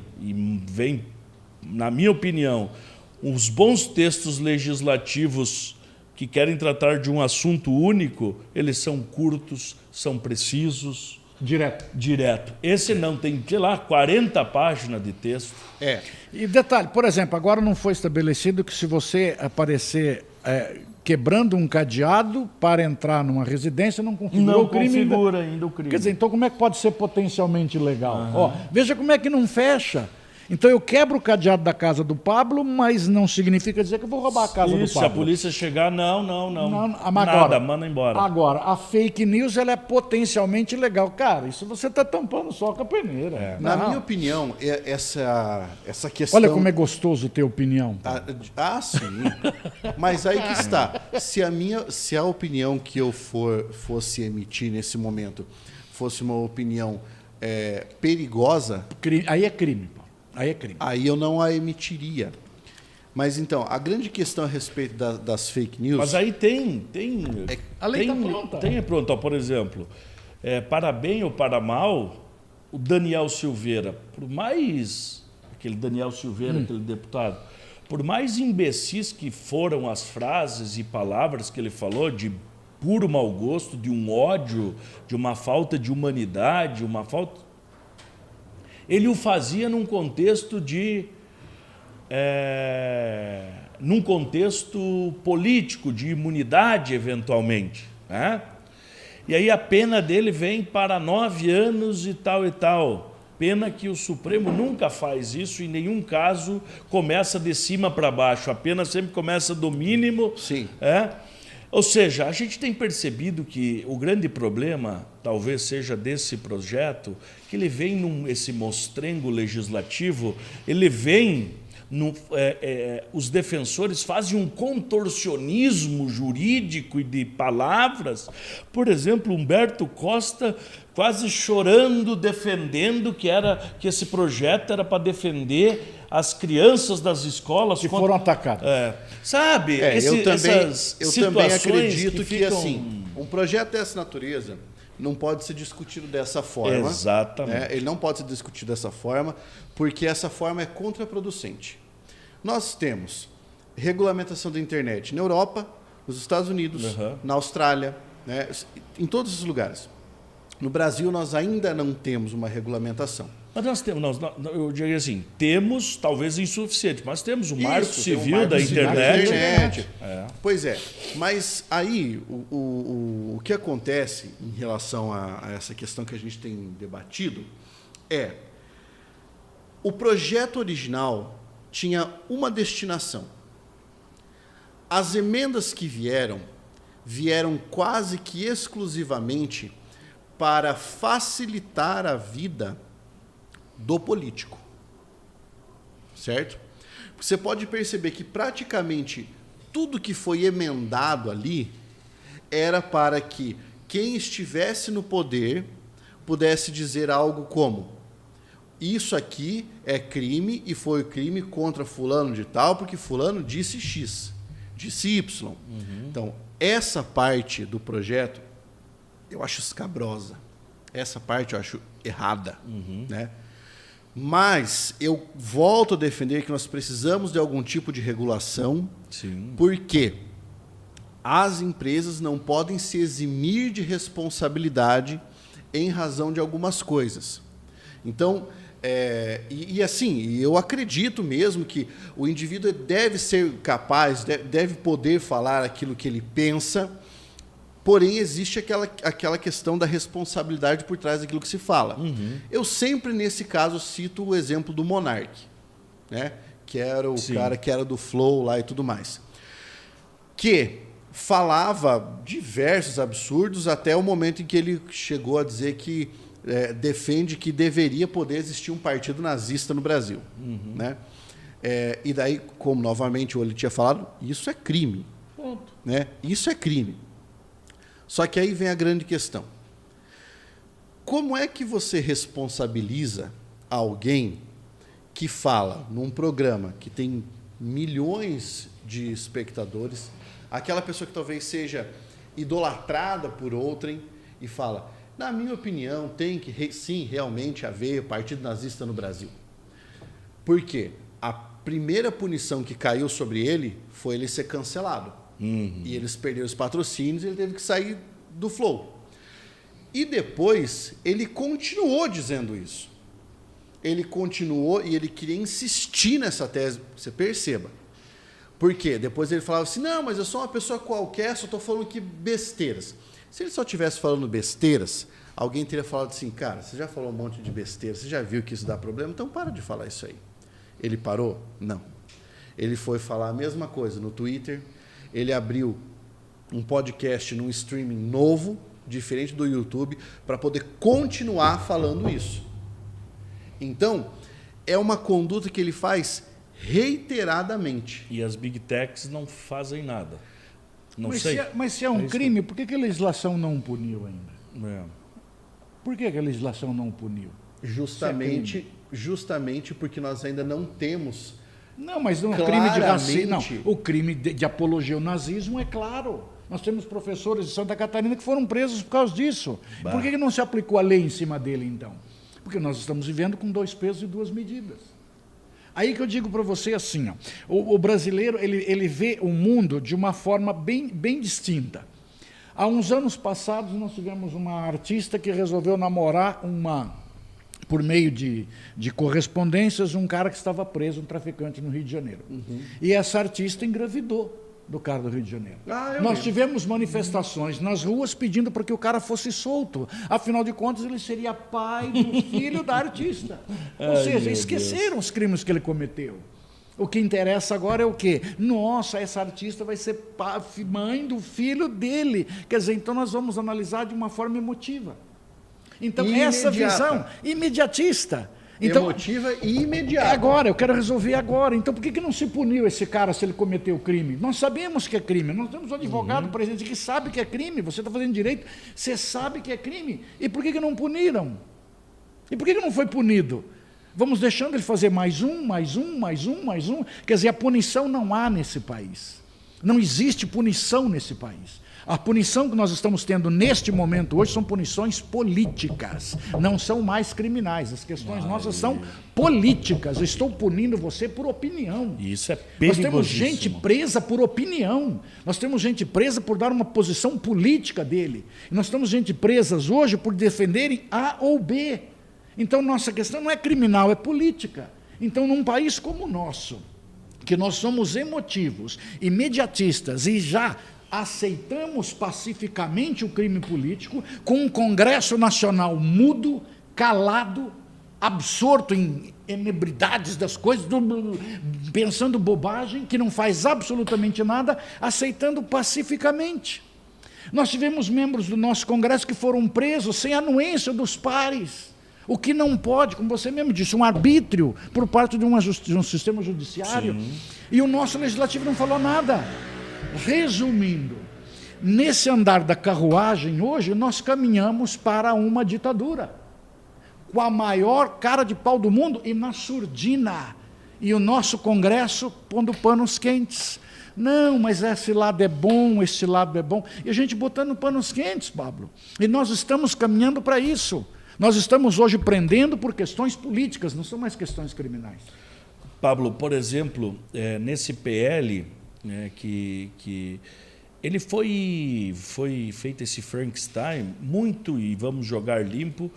na minha opinião, os bons textos legislativos que querem tratar de um assunto único, eles são curtos, são precisos. Direto. Esse não tem, 40 páginas de texto. E detalhe, por exemplo, agora não foi estabelecido que se você aparecer quebrando um cadeado para entrar numa residência, não configura o crime. Não configura ainda o crime. Quer dizer, então como é que pode ser potencialmente ilegal? Ó, veja como é que não fecha. Então eu quebro o cadeado da casa do Pablo, mas não significa dizer que eu vou roubar a casa do Pablo. Se a polícia chegar, não. Agora, manda embora. Agora, a fake news ela é potencialmente ilegal. Cara, isso você está tampando só com a peneira. Na minha opinião, essa questão... Olha como é gostoso ter opinião. Sim. Mas aí que está. Se a opinião que eu fosse emitir nesse momento fosse uma opinião perigosa... Aí é crime. Aí é crime. Aí eu não a emitiria. Mas então, a grande questão a respeito das fake news... Mas aí tem a lei está pronta. Tem pronto. Por exemplo, para bem ou para mal, o Daniel Silveira, por mais... Aquele Daniel Silveira, aquele deputado, por mais imbecis que foram as frases e palavras que ele falou, de puro mau gosto, de um ódio, de uma falta de humanidade, ele o fazia num contexto num contexto político, de imunidade, eventualmente. Né? E aí a pena dele vem para 9 anos e tal. Pena que o Supremo nunca faz isso, em nenhum caso começa de cima para baixo. A pena sempre começa do mínimo. Sim. Ou seja, a gente tem percebido que o grande problema, talvez seja desse projeto, que ele vem esse mostrengo legislativo, ele vem, os defensores fazem um contorcionismo jurídico e de palavras. Por exemplo, Humberto Costa quase chorando, defendendo que esse projeto era para defender as crianças das escolas que foram atacadas. Sabe? Eu também acredito que assim, um projeto dessa natureza não pode ser discutido dessa forma. Exatamente. Ele não pode ser discutido dessa forma, porque essa forma é contraproducente. Nós temos regulamentação da internet na Europa, nos Estados Unidos, na Austrália, né, em todos os lugares. No Brasil, nós ainda não temos uma regulamentação. Mas nós temos, eu diria assim, temos, talvez insuficiente, mas temos o Marco Civil da internet. Pois é, mas aí o que acontece em relação a essa questão que a gente tem debatido é o projeto original tinha uma destinação. As emendas que vieram quase que exclusivamente para facilitar a vida do político. Certo? Você pode perceber que praticamente tudo que foi emendado ali era para que quem estivesse no poder pudesse dizer algo como: isso aqui é crime e foi crime contra fulano de tal, porque fulano disse X, disse Y. Então, essa parte do projeto eu acho escabrosa. Essa parte eu acho errada. Né? Mas eu volto a defender que nós precisamos de algum tipo de regulação. Sim. Porque as empresas não podem se eximir de responsabilidade em razão de algumas coisas. Então, assim, eu acredito mesmo que o indivíduo deve ser capaz, deve poder falar aquilo que ele pensa, porém existe aquela questão da responsabilidade por trás daquilo que se fala. Eu sempre, nesse caso, cito o exemplo do Monark, né? Que era o cara que era do Flow lá e tudo mais, que falava diversos absurdos até o momento em que ele chegou a dizer que defende que deveria poder existir um partido nazista no Brasil. Né? E daí, como novamente ele tinha falado, isso é crime. Ponto. Né? Isso é crime. Só que aí vem a grande questão. Como é que você responsabiliza alguém que fala num programa que tem milhões de espectadores, aquela pessoa que talvez seja idolatrada por outrem e fala: na minha opinião, tem que sim realmente haver partido nazista no Brasil. Por quê? A primeira punição que caiu sobre ele foi ele ser cancelado. E eles perderam os patrocínios e ele teve que sair do Flow. E depois ele continuou dizendo isso. Ele continuou e ele queria insistir nessa tese, você perceba. Por quê? Depois ele falava assim: não, mas eu sou uma pessoa qualquer, só estou falando aqui besteiras. Se ele só estivesse falando besteiras, alguém teria falado assim: cara, você já falou um monte de besteiras, você já viu que isso dá problema, então para de falar isso aí. Ele parou? Não. Ele foi falar a mesma coisa no Twitter, ele abriu um podcast num streaming novo, diferente do YouTube, para poder continuar falando isso. Então, é uma conduta que ele faz reiteradamente. E as Big Techs não fazem nada. Não Mas sei. Mas se é um crime, por que a legislação não puniu ainda? Por que a legislação não puniu? Justamente porque nós ainda não temos. Não, mas o crime de racismo. Não, o crime de apologia ao nazismo é claro. Nós temos professores de Santa Catarina que foram presos por causa disso. Por que não se aplicou a lei em cima dele, então? Porque nós estamos vivendo com 2 pesos e 2 medidas. Aí que eu digo para você assim, ó, o brasileiro ele vê o mundo de uma forma bem distinta. Há uns anos passados nós tivemos uma artista que resolveu namorar por meio de correspondências, um cara que estava preso, um traficante no Rio de Janeiro. E essa artista engravidou do cara do Rio de Janeiro. Nós tivemos manifestações nas ruas pedindo para que o cara fosse solto. Afinal de contas, ele seria pai do filho da artista. Ou seja, esqueceram os crimes que ele cometeu. O que interessa agora é o quê? Nossa, essa artista vai ser mãe do filho dele. Quer dizer, então nós vamos analisar de uma forma emotiva. Então, essa visão imediatista. Então, emotiva e imediata. É agora, eu quero resolver agora. Então, por que não se puniu esse cara se ele cometeu o crime? Nós sabemos que é crime. Nós temos um advogado presente que sabe que é crime. Você está fazendo direito, você sabe que é crime. E por que não puniram? E por que não foi punido? Vamos deixando ele fazer mais um. Quer dizer, a punição não há nesse país. Não existe punição nesse país. A punição que nós estamos tendo neste momento hoje são punições políticas, não são mais criminais. As questões nossas são políticas. Eu estou punindo você por opinião. Isso é perigosíssimo. Nós temos gente presa por opinião. Nós temos gente presa por dar uma posição política dele. E nós temos gente presa hoje por defenderem A ou B. Então, nossa questão não é criminal, é política. Então, num país como o nosso, que nós somos emotivos, imediatistas e já aceitamos pacificamente o crime político com um Congresso Nacional mudo, calado, absorto em enebridades das coisas, pensando bobagem, que não faz absolutamente nada, aceitando pacificamente. Nós tivemos membros do nosso Congresso que foram presos sem anuência dos pares, o que não pode, como você mesmo disse, um arbítrio por parte de um sistema judiciário. Sim. E o nosso legislativo não falou nada. Resumindo, nesse andar da carruagem, hoje, nós caminhamos para uma ditadura, com a maior cara de pau do mundo e na surdina. E o nosso Congresso pondo panos quentes. Não, mas esse lado é bom, esse lado é bom. E a gente botando panos quentes, Pablo. E nós estamos caminhando para isso. Nós estamos hoje prendendo por questões políticas, não são mais questões criminais. Pablo, por exemplo, nesse PL, que ele foi feito esse Frankenstein muito, e vamos jogar limpo,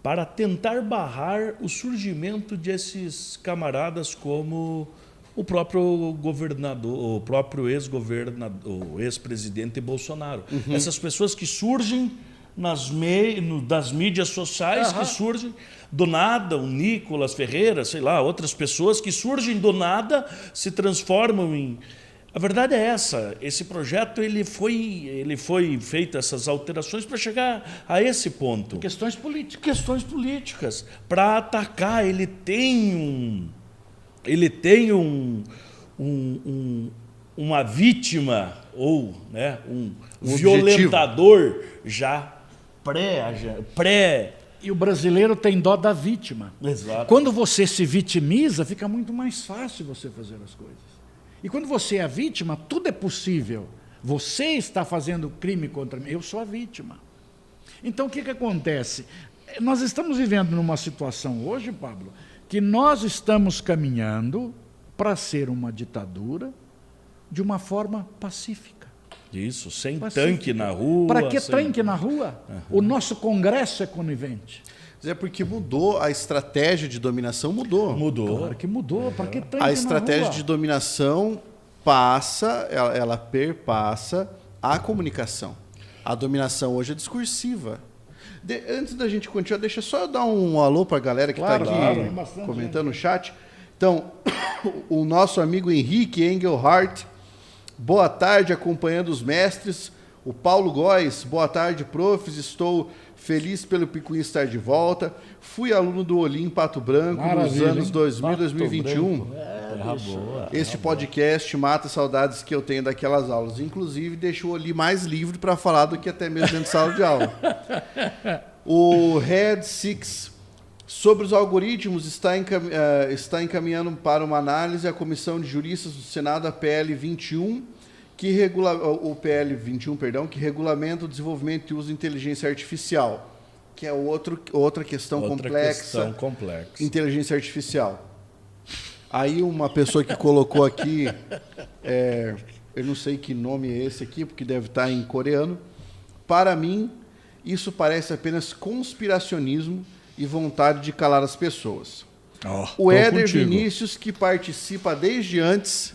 para tentar barrar o surgimento desses camaradas como o próprio governador, o próprio ex-governador, o ex-presidente Bolsonaro. Uhum. Essas pessoas que surgem das mídias sociais, que surgem do nada, o Nicolas Ferreira, sei lá, outras pessoas que surgem do nada, se transformam em... A verdade é essa, esse projeto ele foi feito, essas alterações, para chegar a esse ponto. Questões políticas. Questões políticas, para atacar. Ele tem uma vítima, ou um violentador já pré. E o brasileiro tem dó da vítima. Exato. Quando você se vitimiza, fica muito mais fácil você fazer as coisas. E quando você é a vítima, tudo é possível. Você está fazendo crime contra mim, eu sou a vítima. Então, o que acontece? Nós estamos vivendo numa situação hoje, Pablo, que nós estamos caminhando para ser uma ditadura de uma forma pacífica. Isso, sem tanque na rua. Para que tanque na rua? Uhum. O nosso Congresso é conivente. É porque mudou, a estratégia de dominação mudou. Claro que mudou. Para que tanque na rua? A estratégia de dominação ela perpassa a comunicação. A dominação hoje é discursiva. Antes da gente continuar, deixa só eu dar um alô para a galera que está aqui comentando no chat. Então, o nosso amigo Henrique Engelhardt, boa tarde, acompanhando os mestres. O Paulo Góes, boa tarde, profs. Estou feliz pelo Picuinha estar de volta. Fui aluno do Olim Pato Branco nos anos 2000 e 2021. Este podcast mata saudades que eu tenho daquelas aulas. Inclusive, deixou o Olim mais livre para falar do que até mesmo dentro de sala de aula. O Red Six, sobre os algoritmos, está encaminhando para uma análise a Comissão de Juristas do Senado, a PL 21, que regulamenta o desenvolvimento e uso de inteligência artificial, que é outra questão complexa. Inteligência artificial. Aí uma pessoa que colocou aqui, eu não sei que nome é esse aqui, porque deve estar em coreano. Para mim, isso parece apenas conspiracionismo e vontade de calar as pessoas. O Éder Vinícius, que participa desde antes...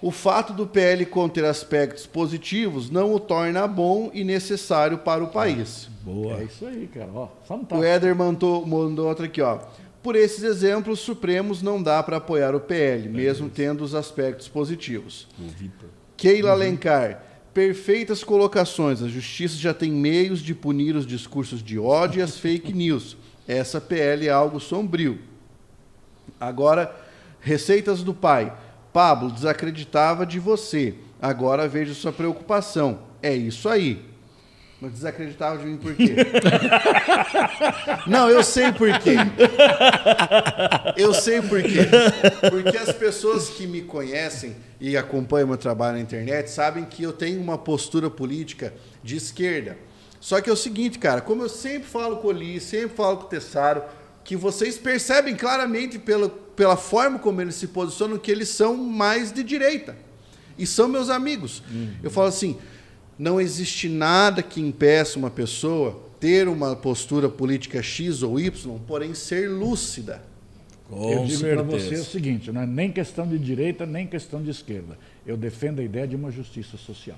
O fato do PL conter aspectos positivos não o torna bom e necessário para o país. Boa. É isso aí, cara. Fantástico. O Éder mandou outra aqui, ó. Por esses exemplos supremos não dá para apoiar o PL, mesmo tendo os aspectos positivos. Keila Alencar. Perfeitas colocações. A justiça já tem meios de punir os discursos de ódio e as fake news. Essa PL é algo sombrio. Agora, receitas do pai. Pablo, desacreditava de você. Agora vejo sua preocupação. É isso aí. Mas desacreditava de mim por quê? Não, eu sei por quê. Eu sei por quê. Porque as pessoas que me conhecem e acompanham meu trabalho na internet sabem que eu tenho uma postura política de esquerda. Só que é o seguinte, cara, como eu sempre falo com o Li, sempre falo com o Tessaro, que vocês percebem claramente pela forma como eles se posicionam que eles são mais de direita. E são meus amigos. Eu falo assim, não existe nada que impeça uma pessoa ter uma postura política X ou Y, porém ser lúcida. Eu digo para você o seguinte, não é nem questão de direita, nem questão de esquerda. Eu defendo a ideia de uma justiça social.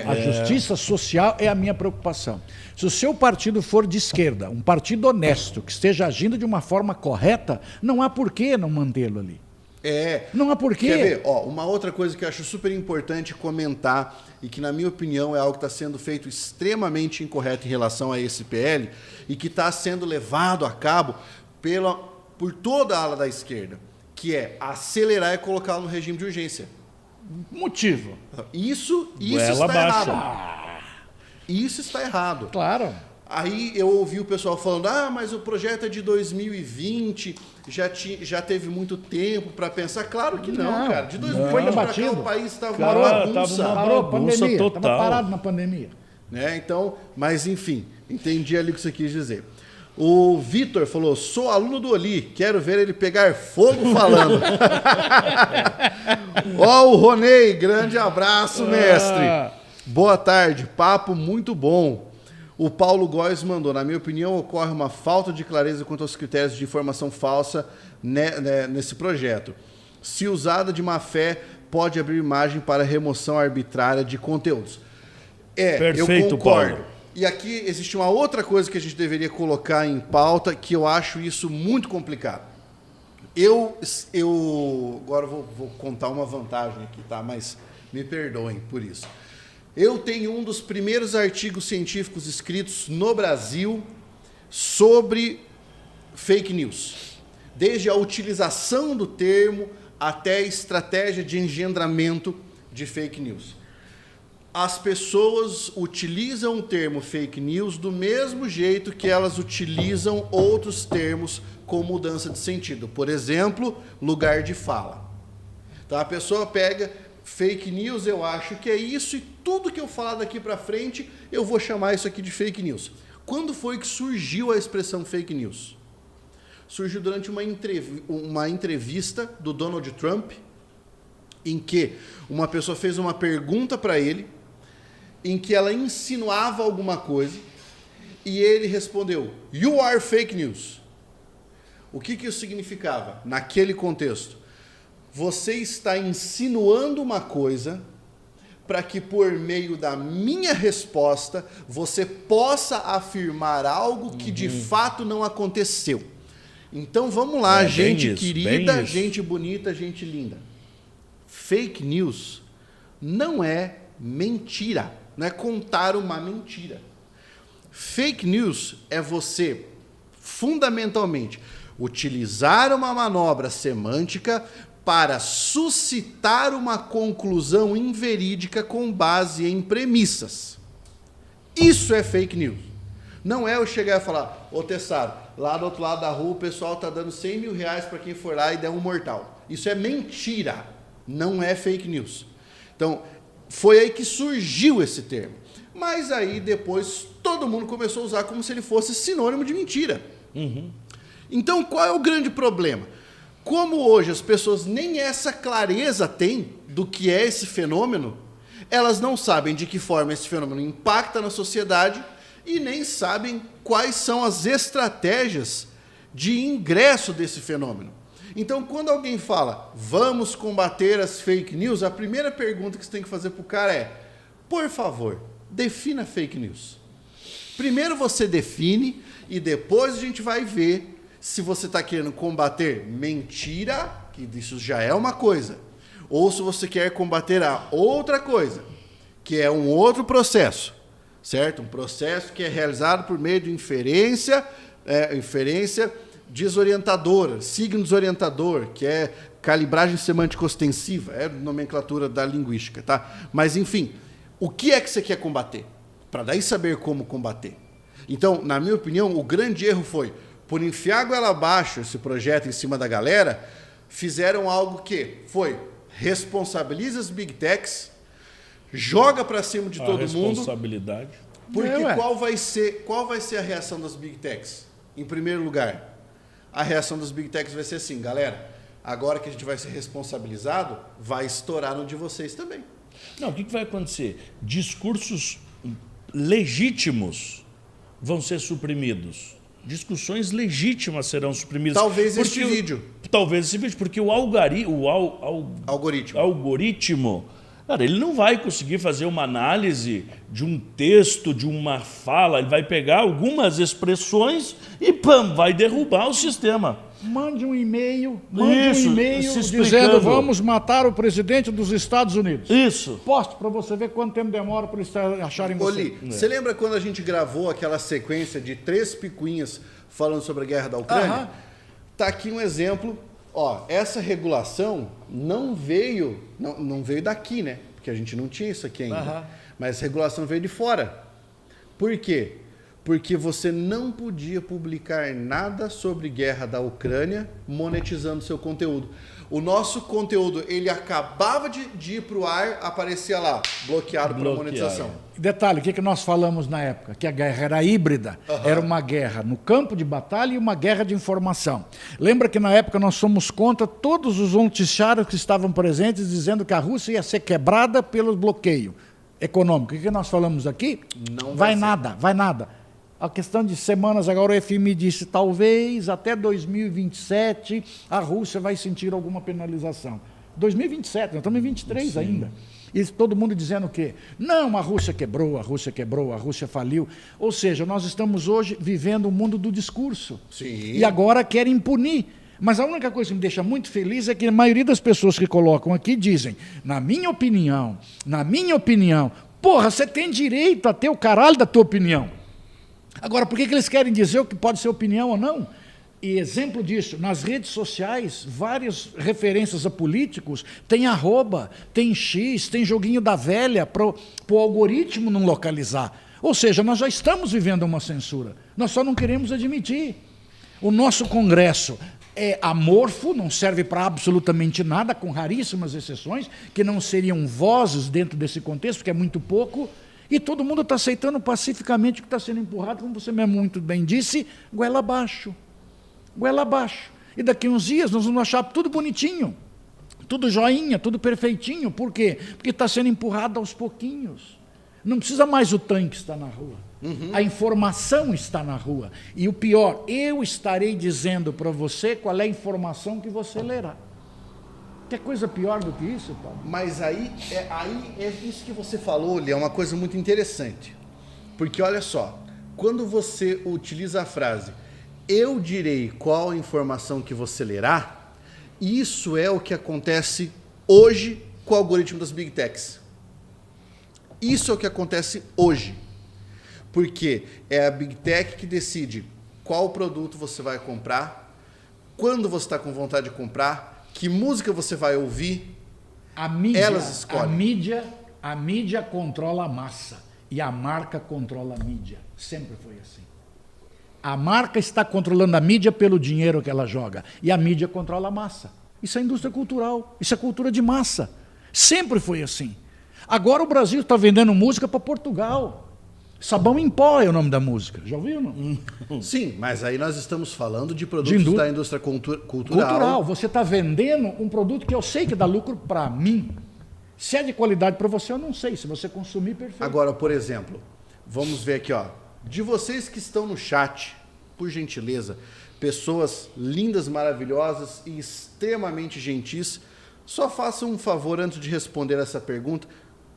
A justiça social é a minha preocupação. Se o seu partido for de esquerda, um partido honesto, que esteja agindo de uma forma correta, não há por que não mantê-lo ali. Não há porquê. Quer ver? Uma outra coisa que eu acho super importante comentar e que, na minha opinião, é algo que está sendo feito extremamente incorreto em relação a esse PL e que está sendo levado a cabo por toda a ala da esquerda, que é acelerar e colocá-lo no regime de urgência. Motivo. Isso está errado. Isso está errado. Claro. Aí eu ouvi o pessoal falando, mas o projeto é de 2020, já teve muito tempo para pensar. Claro que não, cara. De 2020 para cá o país estava uma bagunça. Parou a pandemia, total. Estava parado na pandemia. Então, mas enfim, entendi ali o que você quis dizer. O Vitor falou, sou aluno do Oli, quero ver ele pegar fogo falando. O Ronei, grande abraço, mestre. Boa tarde, papo muito bom. O Paulo Góes mandou, na minha opinião, ocorre uma falta de clareza quanto aos critérios de informação falsa nesse projeto. Se usada de má fé, pode abrir margem para remoção arbitrária de conteúdos. Perfeito, eu concordo. Paulo. E aqui existe uma outra coisa que a gente deveria colocar em pauta, que eu acho isso muito complicado. Eu agora vou contar uma vantagem aqui, tá? Mas me perdoem por isso. Eu tenho um dos primeiros artigos científicos escritos no Brasil sobre fake news. Desde a utilização do termo até a estratégia de engendramento de fake news. As pessoas utilizam o termo fake news do mesmo jeito que elas utilizam outros termos com mudança de sentido. Por exemplo, lugar de fala. Então a pessoa pega fake news, eu acho que é isso, e tudo que eu falar daqui para frente, eu vou chamar isso aqui de fake news. Quando foi que surgiu a expressão fake news? Surgiu durante uma entrevista do Donald Trump, em que uma pessoa fez uma pergunta para ele, em que ela insinuava alguma coisa, e ele respondeu, "You are fake news." O que isso significava naquele contexto? Você está insinuando uma coisa para que, por meio da minha resposta, você possa afirmar algo que de fato não aconteceu. Então vamos lá, gente querida, gente bonita, gente linda. Fake news não é mentira, não é contar uma mentira. Fake news é você, fundamentalmente, utilizar uma manobra semântica para suscitar uma conclusão inverídica com base em premissas. Isso é fake news. Não é eu chegar e falar, ô Tessaro, lá do outro lado da rua o pessoal está dando 100 mil reais para quem for lá e der um mortal. Isso é mentira, não é fake news. Então, foi aí que surgiu esse termo. Mas aí depois todo mundo começou a usar como se ele fosse sinônimo de mentira. Então, qual é o grande problema? Como hoje as pessoas nem essa clareza têm do que é esse fenômeno, elas não sabem de que forma esse fenômeno impacta na sociedade e nem sabem quais são as estratégias de ingresso desse fenômeno. Então, quando alguém fala, vamos combater as fake news, a primeira pergunta que você tem que fazer para o cara é, por favor, defina fake news. Primeiro você define e depois a gente vai ver se você está querendo combater mentira, que isso já é uma coisa, ou se você quer combater a outra coisa, que é um outro processo, certo? Um processo que é realizado por meio de inferência desorientadora, signo desorientador, que é calibragem semântica ostensiva, é nomenclatura da linguística, tá? Mas, enfim, o que é que você quer combater? Para daí saber como combater. Então, na minha opinião, o grande erro foi, por enfiar a goela abaixo esse projeto em cima da galera, fizeram algo que foi, responsabiliza as big techs, joga para cima de todo mundo. Responsabilidade. Porque qual vai ser a reação das big techs? Em primeiro lugar, a reação das big techs vai ser assim, galera, agora que a gente vai ser responsabilizado, vai estourar no de vocês também. Não, o que vai acontecer? Discursos legítimos vão ser suprimidos. discussões legítimas serão suprimidas. Talvez este vídeo. Talvez esse vídeo, porque o algoritmo, cara, ele não vai conseguir fazer uma análise de um texto, de uma fala, ele vai pegar algumas expressões e vai derrubar o sistema. Mande um e-mail, se dizendo explicando. vamos matar o presidente dos Estados Unidos. Isso. Poste para você ver quanto tempo demora para eles acharem você. Oli, você lembra quando a gente gravou aquela sequência de 3 picuinhas falando sobre a guerra da Ucrânia? Tá aqui um exemplo. Ó, essa regulação não veio daqui, né? Porque a gente não tinha isso aqui ainda. Mas a regulação veio de fora. Por quê? Porque você não podia publicar nada sobre guerra da Ucrânia monetizando seu conteúdo. O nosso conteúdo, ele acabava de ir para o ar, aparecia lá, bloqueado por monetização. Detalhe, o que nós falamos na época? Que a guerra era híbrida. Era uma guerra no campo de batalha e uma guerra de informação. Lembra que na época nós somos contra todos os noticiários que estavam presentes dizendo que a Rússia ia ser quebrada pelo bloqueio econômico. O que nós falamos aqui? Não vai nada. A questão de semanas, agora o FMI disse, talvez até 2027 a Rússia vai sentir alguma penalização. 2027, nós estamos em 23 ainda. E todo mundo dizendo o quê? Não, a Rússia quebrou, a Rússia faliu. Ou seja, nós estamos hoje vivendo o mundo do discurso. Sim. E agora querem punir. Mas a única coisa que me deixa muito feliz é que a maioria das pessoas que colocam aqui dizem, na minha opinião, porra, você tem direito a ter o caralho da tua opinião. Agora, por que eles querem dizer o que pode ser opinião ou não? E exemplo disso, nas redes sociais, várias referências a políticos, tem arroba, tem X, tem joguinho da velha para o algoritmo não localizar. Ou seja, nós já estamos vivendo uma censura, nós só não queremos admitir. O nosso Congresso é amorfo, não serve para absolutamente nada, com raríssimas exceções, que não seriam vozes dentro desse contexto, porque é muito pouco. E todo mundo está aceitando pacificamente o que está sendo empurrado, como você mesmo muito bem disse, goela abaixo. Goela abaixo. E daqui uns dias nós vamos achar tudo bonitinho, tudo joinha, tudo perfeitinho. Por quê? Porque está sendo empurrado aos pouquinhos. Não precisa mais o tanque estar na rua. A informação está na rua. E o pior, eu estarei dizendo para você qual é a informação que você lerá. Quer coisa pior do que isso, Paulo? Mas aí é isso que você falou, Li, é uma coisa muito interessante. Porque olha só, quando você utiliza a frase eu direi qual a informação que você lerá, isso é o que acontece hoje com o algoritmo das Big Techs. Isso é o que acontece hoje. Porque é a Big Tech que decide qual produto você vai comprar, quando você está com vontade de comprar, que música você vai ouvir, elas escolhem. A mídia controla a massa e a marca controla a mídia. Sempre foi assim. A marca está controlando a mídia pelo dinheiro que ela joga e a mídia controla a massa. Isso é indústria cultural, isso é cultura de massa. Sempre foi assim. Agora o Brasil está vendendo música para Portugal. Sabão em pó é o nome da música. Já ouviu, não? Sim, mas aí nós estamos falando de produtos da indústria cultural. Você está vendendo um produto que eu sei que dá lucro para mim. Se é de qualidade para você, eu não sei. Se você consumir, perfeito. Agora, por exemplo, vamos ver aqui, ó. De vocês que estão no chat, por gentileza, pessoas lindas, maravilhosas e extremamente gentis, só façam um favor antes de responder essa pergunta.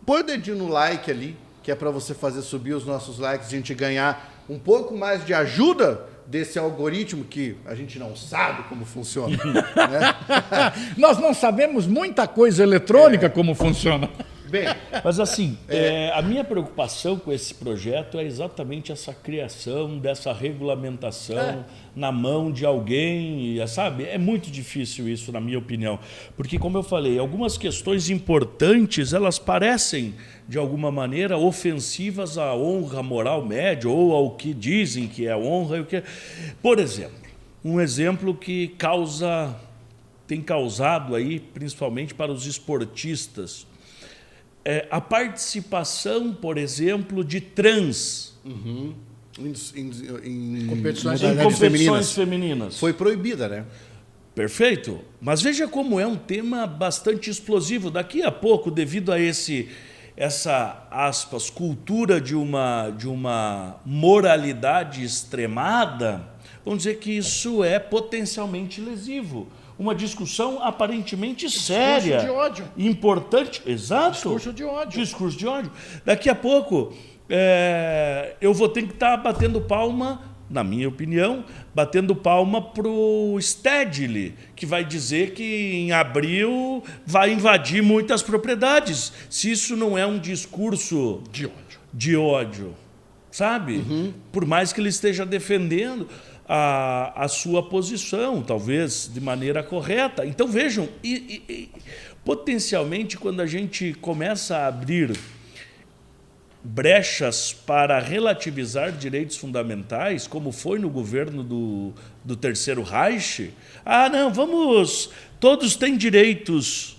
Põe o dedinho no like ali, que é para você fazer subir os nossos likes, a gente ganhar um pouco mais de ajuda desse algoritmo que a gente não sabe como funciona. Né? Nós não sabemos muita coisa eletrônica como funciona. Bem, mas assim, a minha preocupação com esse projeto é exatamente essa criação dessa regulamentação na mão de alguém, sabe? É muito difícil isso, na minha opinião, porque, como eu falei, algumas questões importantes, elas parecem, de alguma maneira, ofensivas à honra moral média ou ao que dizem que é honra. E o que... Por exemplo, um exemplo que tem causado aí, principalmente para os esportistas, a participação, por exemplo, de trans em competições femininas. Foi proibida, né? Perfeito. Mas veja como é um tema bastante explosivo. Daqui a pouco, devido a esse essa, aspas, cultura de uma moralidade extremada, vamos dizer que isso é potencialmente lesivo. Uma discussão aparentemente séria. Discurso de ódio. Importante. Exato. Discurso de ódio. Discurso de ódio. Daqui a pouco, eu vou ter que estar batendo palma, na minha opinião, batendo palma para o Stedley, que vai dizer que em abril vai invadir muitas propriedades. Se isso não é um discurso de ódio, sabe? Por mais que ele esteja defendendo a sua posição, talvez de maneira correta. Então, vejam, potencialmente, quando a gente começa a abrir brechas para relativizar direitos fundamentais, como foi no governo do Terceiro Reich, todos têm direitos,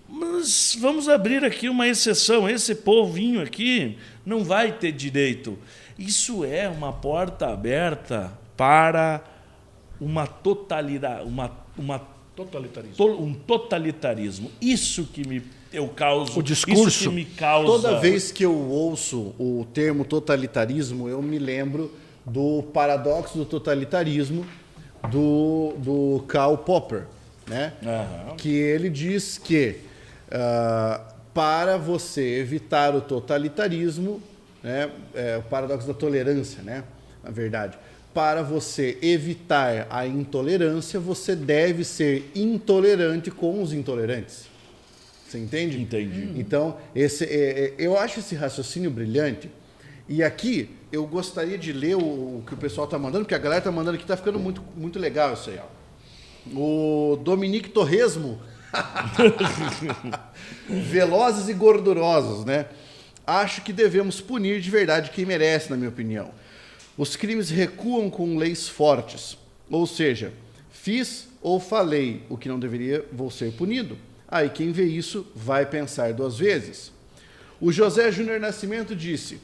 mas vamos abrir aqui uma exceção, esse povinho aqui não vai ter direito. Isso é uma porta aberta para uma totalidade, um totalitarismo. Isso que eu causo, o discurso. Isso que me causa. Toda vez que eu ouço o termo totalitarismo, eu me lembro do paradoxo do totalitarismo do Karl Popper, né? Que ele diz que para você evitar o totalitarismo, né, o paradoxo da tolerância, né, na verdade, para você evitar a intolerância, você deve ser intolerante com os intolerantes. Você entende? Entendi. Então, eu acho esse raciocínio brilhante. E aqui, eu gostaria de ler o que o pessoal está mandando, porque a galera está mandando aqui, está ficando muito, muito legal isso aí. Ó. O Dominique Torresmo. Velozes e gordurosos, né? Acho que devemos punir de verdade quem merece, na minha opinião. Os crimes recuam com leis fortes. Ou seja, fiz ou falei o que não deveria, vou ser punido. Aí quem vê isso vai pensar 2 vezes. O José Júnior Nascimento disse: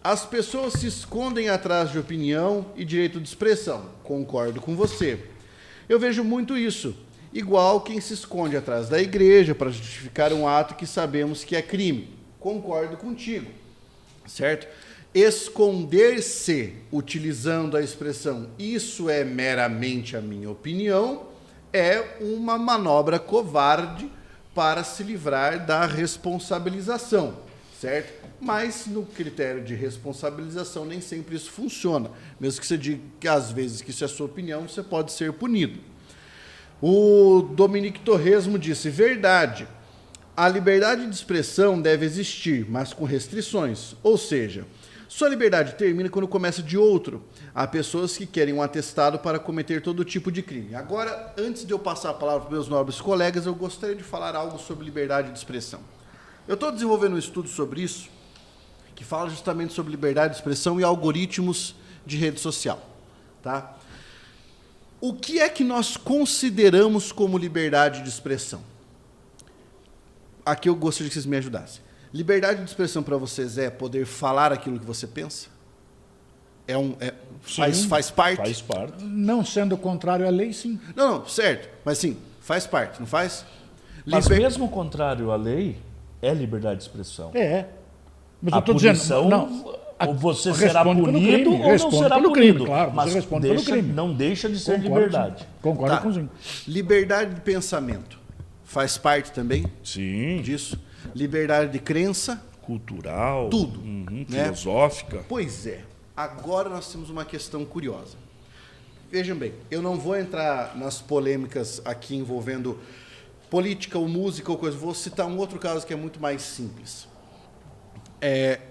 as pessoas se escondem atrás de opinião e direito de expressão. Concordo com você. Eu vejo muito isso. Igual quem se esconde atrás da igreja para justificar um ato que sabemos que é crime. Concordo contigo. Certo? Esconder-se utilizando a expressão "isso é meramente a minha opinião" é uma manobra covarde para se livrar da responsabilização, certo? Mas no critério de responsabilização nem sempre isso funciona. Mesmo que você diga que às vezes que isso é a sua opinião, você pode ser punido. O Dominique Torresmo disse: verdade, a liberdade de expressão deve existir, mas com restrições. Ou seja, sua liberdade termina quando começa de outro. Há pessoas que querem um atestado para cometer todo tipo de crime. Agora, antes de eu passar a palavra para meus nobres colegas, eu gostaria de falar algo sobre liberdade de expressão. Eu estou desenvolvendo um estudo sobre isso, que fala justamente sobre liberdade de expressão e algoritmos de rede social. Tá? O que é que nós consideramos como liberdade de expressão? Aqui eu gostaria que vocês me ajudassem. Liberdade de expressão para vocês é poder falar aquilo que você pensa? Faz parte? Faz parte. Não sendo contrário à lei, sim. Não, certo. Mas sim, faz parte, não faz? Mas mesmo contrário à lei, é liberdade de expressão. Mas a eu estou punição, dizendo... ou você será punido ou não será pelo punido. Crime, claro, mas você responde pelo crime. Não deixa de ser Concordo, liberdade. Sim. Concordo com sim. Liberdade de pensamento faz parte também Sim. disso? Liberdade de crença? Cultural. Tudo. Né? Filosófica. Pois é. Agora nós temos uma questão curiosa. Vejam bem, eu não vou entrar nas polêmicas aqui envolvendo política ou música ou coisa. Vou citar um outro caso que é muito mais simples.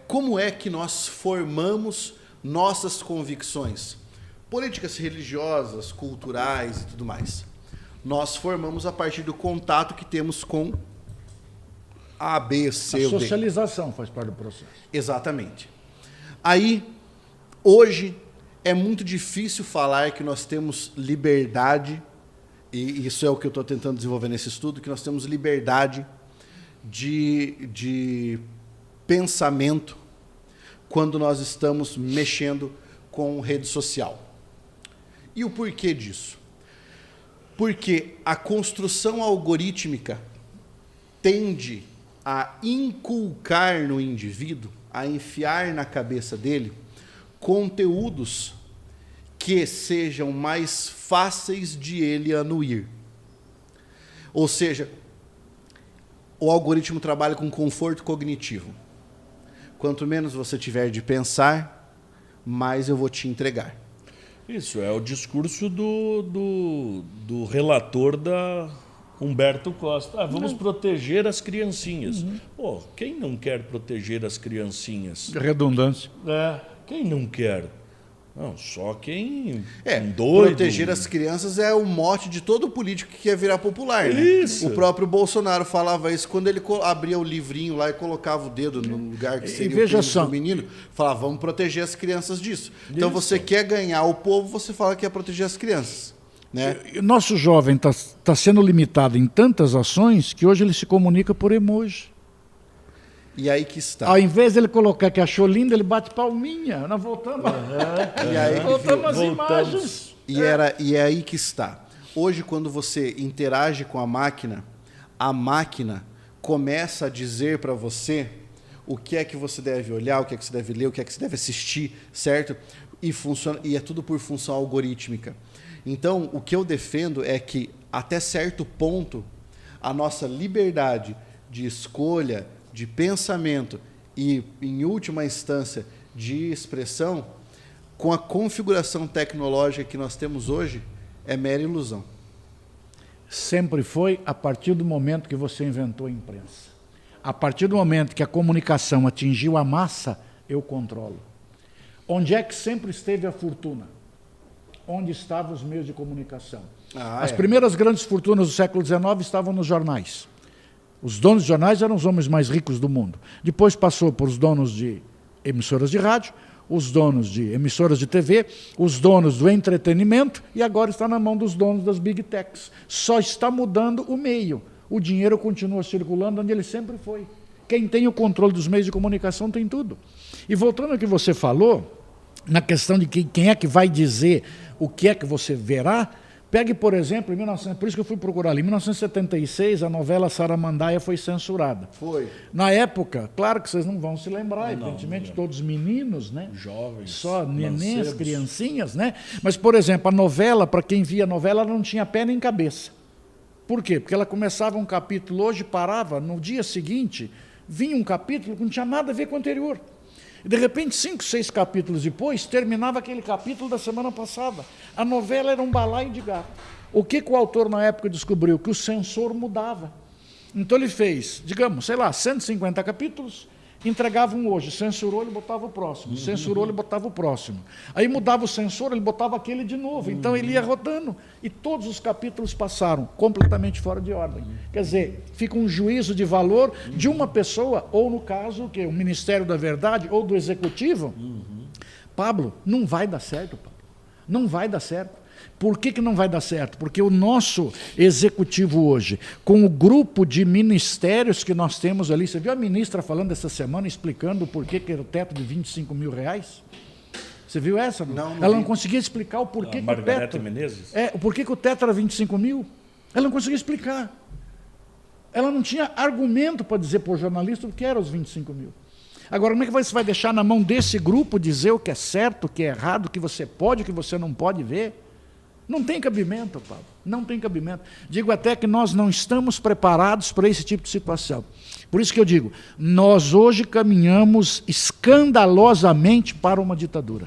Como é que nós formamos nossas convicções? Políticas religiosas, culturais e tudo mais. Nós formamos a partir do contato que temos com A, B, C a ou D. socialização faz parte do processo. Exatamente. Aí, hoje, é muito difícil falar que nós temos liberdade, e isso é o que eu estou tentando desenvolver nesse estudo, que nós temos liberdade de pensamento quando nós estamos mexendo com rede social. E o porquê disso? Porque a construção algorítmica tende a inculcar no indivíduo, a enfiar na cabeça dele conteúdos que sejam mais fáceis de ele anuir. Ou seja, o algoritmo trabalha com conforto cognitivo. Quanto menos você tiver de pensar, mais eu vou te entregar. Isso é o discurso do relator da Humberto Costa. Vamos proteger as criancinhas. Pô, quem não quer proteger as criancinhas? Redundância. Quem não quer? Não, só quem doido. Proteger as crianças é o mote de todo político que quer virar popular, né? Isso. O próprio Bolsonaro falava isso quando ele abria o livrinho lá e colocava o dedo no lugar que seria veja o só. do menino. Falava, vamos proteger as crianças disso. Então você quer ganhar o povo, você fala que quer proteger as crianças. Né? O nosso jovem está sendo limitado em tantas ações que hoje ele se comunica por emoji. E aí que está. Ao invés de ele colocar que achou lindo, ele bate palminha. Nós voltamos, E aí, voltamos às imagens. E é aí que está. Hoje, quando você interage com a máquina começa a dizer para você o que é que você deve olhar, o que é que você deve ler, o que é que você deve assistir, certo? E é tudo por função algorítmica. Então, o que eu defendo é que, até certo ponto, a nossa liberdade de escolha, de pensamento e, em última instância, de expressão, com a configuração tecnológica que nós temos hoje, é mera ilusão. Sempre foi a partir do momento que você inventou a imprensa. A partir do momento que a comunicação atingiu a massa, eu controlo. Onde é que sempre esteve a fortuna? Onde estavam os meios de comunicação? As primeiras grandes fortunas do século XIX estavam nos jornais. Os donos de jornais eram os homens mais ricos do mundo. Depois passou por os donos de emissoras de rádio, os donos de emissoras de TV, os donos do entretenimento, e agora está na mão dos donos das big techs. Só está mudando o meio. O dinheiro continua circulando onde ele sempre foi. Quem tem o controle dos meios de comunicação tem tudo. E voltando ao que você falou, na questão de quem é que vai dizer o que é que você verá, pegue, por exemplo, por isso que eu fui procurar ali, em 1976, a novela Saramandaia foi censurada. Foi. Na época, claro que vocês não vão se lembrar, evidentemente, todos meninos, né? Jovens. Só nenéns, mancebos. criancinhas, né? Mas, por exemplo, a novela, para quem via a novela, ela não tinha pé nem cabeça. Por quê? Porque ela começava um capítulo hoje, parava, no dia seguinte, vinha um capítulo que não tinha nada a ver com o anterior. E, de repente, 5, 6 capítulos depois, terminava aquele capítulo da semana passada. A novela era um balaio de gato. O que o autor, na época, descobriu? Que o censor mudava. Então, ele fez, digamos, 150 capítulos, entregava um hoje, censurou, ele botava o próximo, censurou, ele botava o próximo. Aí mudava o censor, ele botava aquele de novo. Então, ele ia rodando. E todos os capítulos passaram completamente fora de ordem. Quer dizer, fica um juízo de valor de uma pessoa, ou no caso, o Ministério da Verdade, ou do Executivo. Pablo, não vai dar certo, Pablo. Não vai dar certo. Por que não vai dar certo? Porque o nosso executivo hoje, com o grupo de ministérios que nós temos ali, você viu a ministra falando essa semana, explicando por que era o teto de R$25 mil? Você viu essa? Não Ela vi. não conseguia explicar o porquê que o Margarete teto... Menezes? o porquê que o teto era 25 mil. Ela não conseguia explicar. Ela não tinha argumento para dizer para o jornalista o que eram os 25 mil. Agora, como é que você vai deixar na mão desse grupo dizer o que é certo, o que é errado, o que você pode, o que você não pode ver? Não tem cabimento, Paulo. Não tem cabimento. Digo até que nós não estamos preparados para esse tipo de situação. Por isso que eu digo, nós hoje caminhamos escandalosamente para uma ditadura.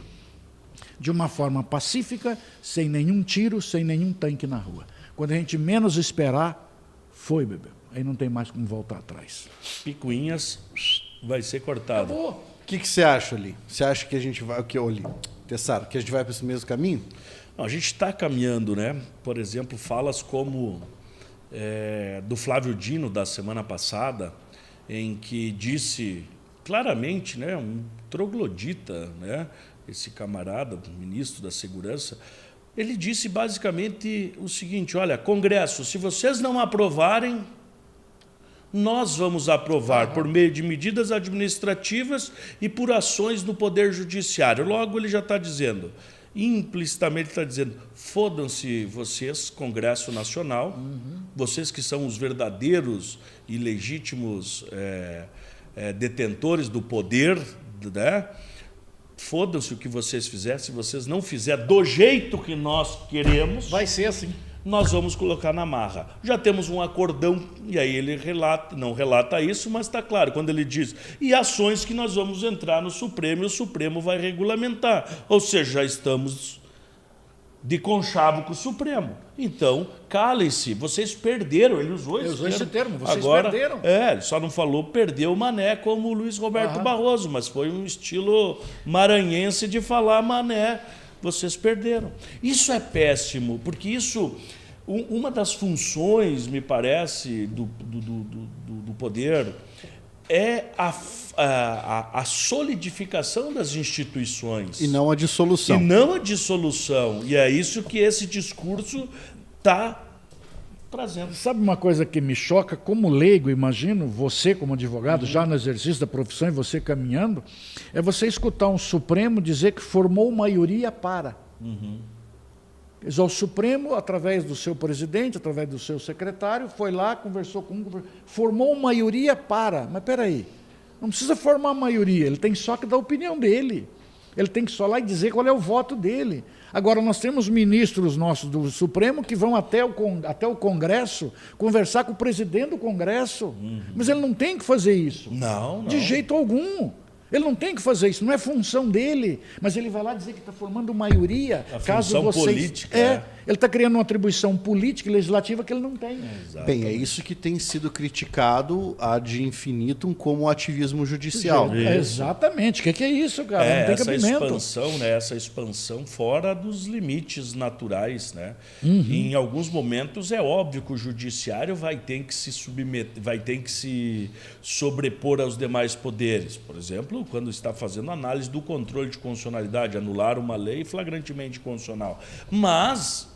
De uma forma pacífica, sem nenhum tiro, sem nenhum tanque na rua. Quando a gente menos esperar, foi, bebê. Aí não tem mais como voltar atrás. Picuinhas vai ser cortado. O que você acha, Ali? Você acha que a gente vai... que a gente vai para esse mesmo caminho? Não, a gente está caminhando, né? Por exemplo, falas como do Flávio Dino, da semana passada, em que disse claramente, né, um troglodita, né, esse camarada, ministro da Segurança, ele disse basicamente o seguinte: olha, Congresso, se vocês não aprovarem, nós vamos aprovar por meio de medidas administrativas e por ações no Poder Judiciário. Logo, ele já está dizendo... implicitamente está dizendo: fodam-se vocês, Congresso Nacional, vocês que são os verdadeiros e legítimos detentores do poder, né? Fodam-se o que vocês fizerem. Se vocês não fizerem do jeito que nós queremos, Vai ser assim. nós vamos colocar na marra. Já temos um acordão, e aí ele não relata isso, mas está claro, quando ele diz, e ações que nós vamos entrar no Supremo, e o Supremo vai regulamentar. Ou seja, já estamos de conchavo com o Supremo. Então, calem-se, vocês perderam, ele usou esse termo, vocês agora, perderam. ele só não falou perdeu o Mané como o Luiz Roberto Barroso, mas foi um estilo maranhense de falar Mané, vocês perderam. Isso é péssimo, porque isso, uma das funções, me parece, do poder é a solidificação das instituições. E não a dissolução. E não a dissolução. E é isso que esse discurso está trazendo. Sabe uma coisa que me choca, como leigo, imagino, você como advogado, já no exercício da profissão e você caminhando, é você escutar um Supremo dizer que formou maioria para. Quer dizer, o Supremo, através do seu presidente, através do seu secretário, foi lá, conversou com um, formou maioria para. Mas espera aí, não precisa formar maioria, ele tem só que dar a opinião dele. Ele tem que só lá e dizer qual é o voto dele. Agora, nós temos ministros nossos do Supremo que vão até o Congresso conversar com o presidente do Congresso. Mas ele não tem que fazer isso. Não. De jeito algum. Ele não tem que fazer isso, não é função dele, mas ele vai lá dizer que está formando maioria. Caso função política. Ele está criando uma atribuição política e legislativa que ele não tem. Bem, é isso que tem sido criticado ad infinitum como ativismo judicial. Exatamente. O que é isso, cara? Não tem cabimento. Expansão, né? Essa expansão fora dos limites naturais, né? E em alguns momentos é óbvio que o judiciário vai ter que se submeter, vai ter que se sobrepor aos demais poderes. Por exemplo, quando está fazendo análise do controle de constitucionalidade, anular uma lei flagrantemente constitucional. Mas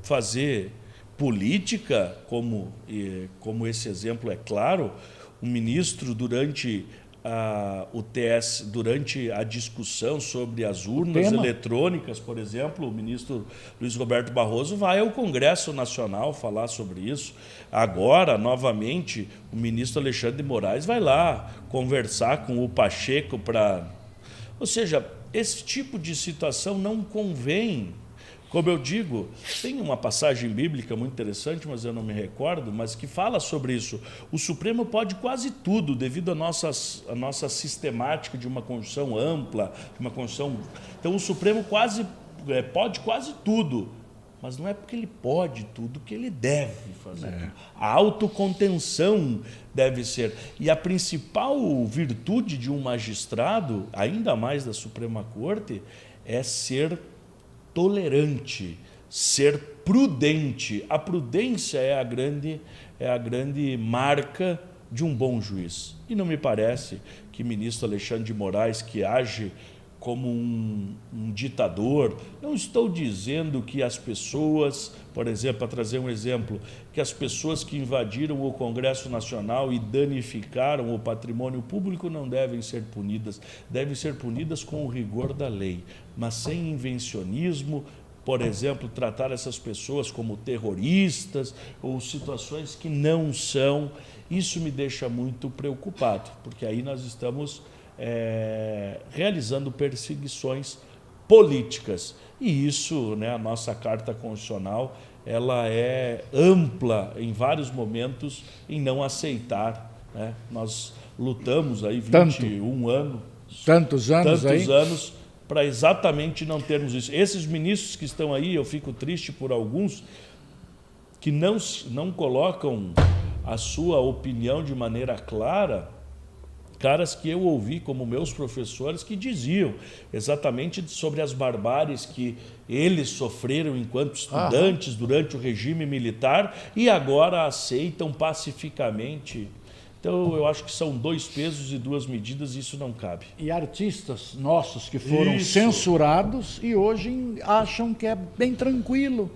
fazer política, como esse exemplo é claro, o ministro, durante durante a discussão sobre as urnas eletrônicas, por exemplo, o ministro Luiz Roberto Barroso vai ao Congresso Nacional falar sobre isso. Agora, novamente, o ministro Alexandre de Moraes vai lá conversar com o Pacheco para... Ou seja, esse tipo de situação não convém. Como eu digo, tem uma passagem bíblica muito interessante, mas eu não me recordo, mas que fala sobre isso. O Supremo pode quase tudo, devido à nossa sistemática de uma Constituição ampla, de uma Constituição... Então, o Supremo pode quase tudo, mas não é porque ele pode tudo que ele deve fazer. A autocontenção deve ser. E a principal virtude de um magistrado, ainda mais da Suprema Corte, é ser tolerante, ser prudente. A prudência é a grande marca de um bom juiz. E não me parece que o ministro Alexandre de Moraes, que age como um ditador, não estou dizendo que as pessoas, por exemplo, para trazer um exemplo, que as pessoas que invadiram o Congresso Nacional e danificaram o patrimônio público não devem ser punidas com o rigor da lei, mas sem invencionismo. Por exemplo, tratar essas pessoas como terroristas ou situações que não são, isso me deixa muito preocupado, porque aí nós estamos realizando perseguições políticas. E isso, né, a nossa Carta Constitucional, ela é ampla em vários momentos em não aceitar, né? Nós lutamos aí 21 anos, tantos anos para exatamente não termos isso. Esses ministros que estão aí, eu fico triste por alguns que não colocam a sua opinião de maneira clara. Caras que eu ouvi como meus professores que diziam exatamente sobre as barbáries que eles sofreram enquanto estudantes durante o regime militar e agora aceitam pacificamente. Então, eu acho que são 2 pesos e 2 medidas e isso não cabe. E artistas nossos que foram censurados e hoje acham que é bem tranquilo.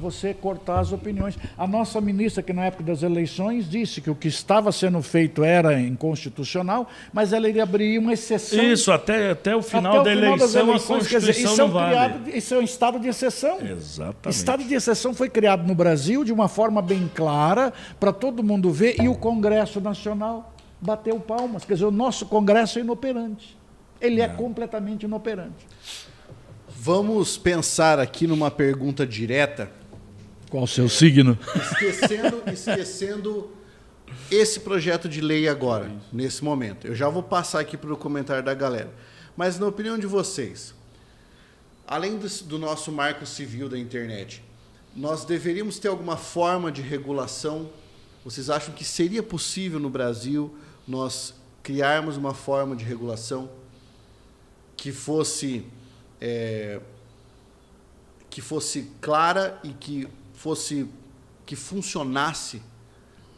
você cortar as opiniões. A nossa ministra, que na época das eleições, disse que o que estava sendo feito era inconstitucional, mas ela iria abrir uma exceção. Isso, até o final da eleição, a Constituição não vale. Isso é um estado de exceção. Exatamente. Estado de exceção foi criado no Brasil de uma forma bem clara, para todo mundo ver, e o Congresso Nacional bateu palmas. Quer dizer, o nosso Congresso é inoperante. Ele é completamente inoperante. Vamos pensar aqui numa pergunta direta. Qual o seu signo? Esquecendo esse projeto de lei agora, nesse momento. Eu já vou passar aqui para o comentário da galera. Mas, na opinião de vocês, além do nosso marco civil da internet, nós deveríamos ter alguma forma de regulação? Vocês acham que seria possível no Brasil nós criarmos uma forma de regulação que fosse clara e que funcionasse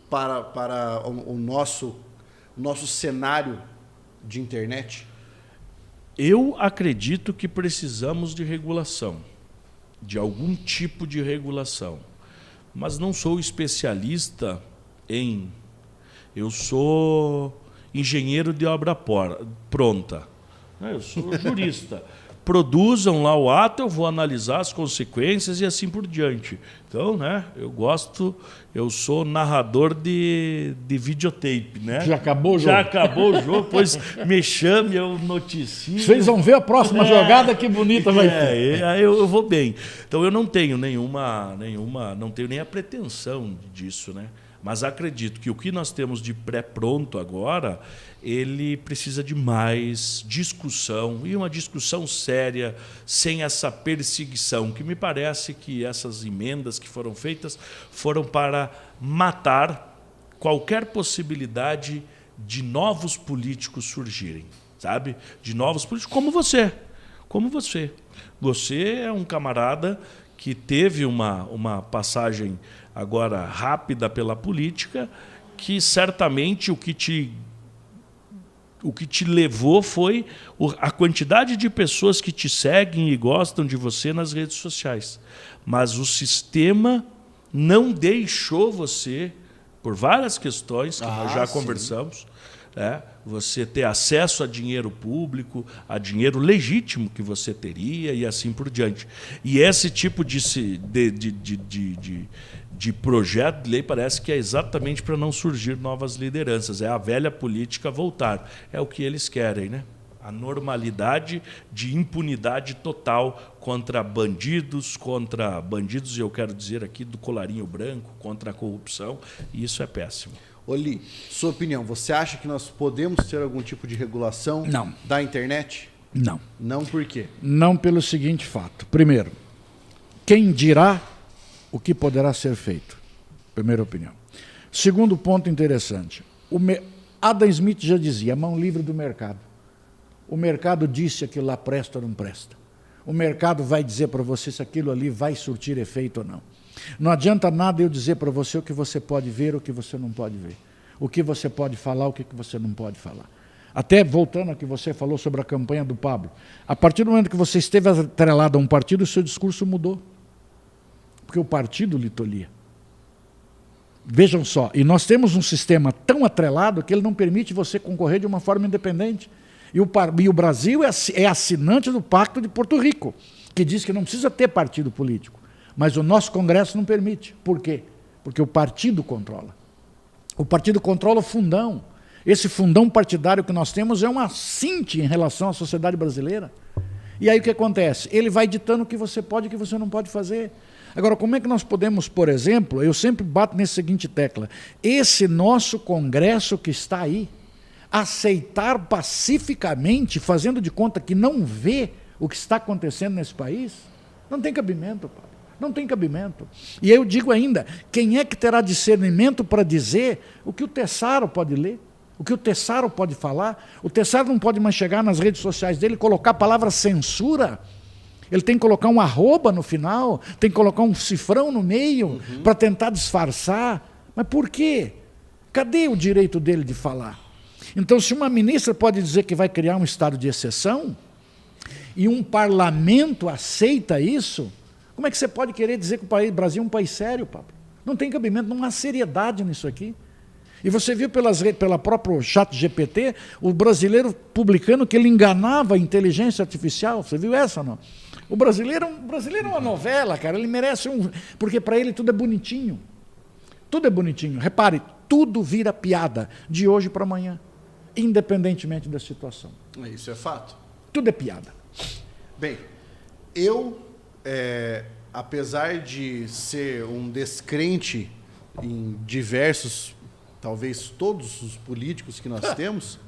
para o nosso cenário de internet? Eu acredito que precisamos de regulação, de algum tipo de regulação, mas não sou especialista em... Eu sou engenheiro de obra pronta, eu sou jurista. Produzam lá o ato, eu vou analisar as consequências e assim por diante. Então, né, eu sou narrador de videotape, né? Já acabou o jogo? Já acabou o jogo, pois me chame, eu noticio. Vocês vão ver a próxima jogada, que bonita vai ser. Aí eu vou bem. Então eu não tenho não tenho nem a pretensão disso, né? Mas acredito que o que nós temos de pré-pronto agora, ele precisa de mais discussão, e uma discussão séria, sem essa perseguição, que me parece que essas emendas que foram feitas foram para matar qualquer possibilidade de novos políticos surgirem, sabe? De novos políticos como você. Como você. Você é um camarada que teve uma passagem agora rápida pela política, que certamente o que te levou foi a quantidade de pessoas que te seguem e gostam de você nas redes sociais. Mas o sistema não deixou você, por várias questões que nós já conversamos, você ter acesso a dinheiro público, a dinheiro legítimo que você teria e assim por diante. E esse tipo de projeto de lei parece que é exatamente para não surgir novas lideranças. É a velha política voltar. É o que eles querem, né? A normalidade de impunidade total contra bandidos, e eu quero dizer aqui do colarinho branco, contra a corrupção, e isso é péssimo. Oli, sua opinião, você acha que nós podemos ter algum tipo de regulação da internet? Não. Não por quê? Não pelo seguinte fato. Primeiro, quem dirá o que poderá ser feito? Primeira opinião. Segundo ponto interessante. Adam Smith já dizia, mão livre do mercado. O mercado disse aquilo lá presta ou não presta. O mercado vai dizer para você se aquilo ali vai surtir efeito ou não. Não adianta nada eu dizer para você o que você pode ver, o que você não pode ver. O que você pode falar, o que você não pode falar. Até voltando ao que você falou sobre a campanha do Pablo. A partir do momento que você esteve atrelado a um partido, o seu discurso mudou. Porque o partido lhe tolhia. Vejam só, e nós temos um sistema tão atrelado que ele não permite você concorrer de uma forma independente. E o Brasil é assinante do Pacto de Porto Rico, que diz que não precisa ter partido político. Mas o nosso Congresso não permite. Por quê? Porque o partido controla. O partido controla o fundão. Esse fundão partidário que nós temos é um assinte em relação à sociedade brasileira. E aí o que acontece? Ele vai ditando o que você pode e o que você não pode fazer. Agora, como é que nós podemos, por exemplo, eu sempre bato nessa seguinte tecla, esse nosso Congresso que está aí, aceitar pacificamente, fazendo de conta que não vê o que está acontecendo nesse país? Não tem cabimento, Paulo. Não tem cabimento. E eu digo ainda, quem é que terá discernimento para dizer o que o Tessaro pode ler? O que o Tessaro pode falar? O Tessaro não pode mais chegar nas redes sociais dele e colocar a palavra censura. Ele tem que colocar um arroba no final, tem que colocar um cifrão no meio para tentar disfarçar. Mas por quê? Cadê o direito dele de falar? Então, se uma ministra pode dizer que vai criar um estado de exceção e um parlamento aceita isso, Como é que você pode querer dizer que o Brasil é um país sério, Pablo? Não tem cabimento, não há seriedade nisso aqui. E você viu pela própria ChatGPT, o brasileiro publicando que ele enganava a inteligência artificial. Você viu essa ou não? O brasileiro é uma novela, cara. Ele merece porque para ele tudo é bonitinho. Tudo é bonitinho. Repare, tudo vira piada de hoje para amanhã, independentemente da situação. Isso é fato. Tudo é piada. Bem, apesar de ser um descrente em diversos, talvez todos os políticos que nós temos,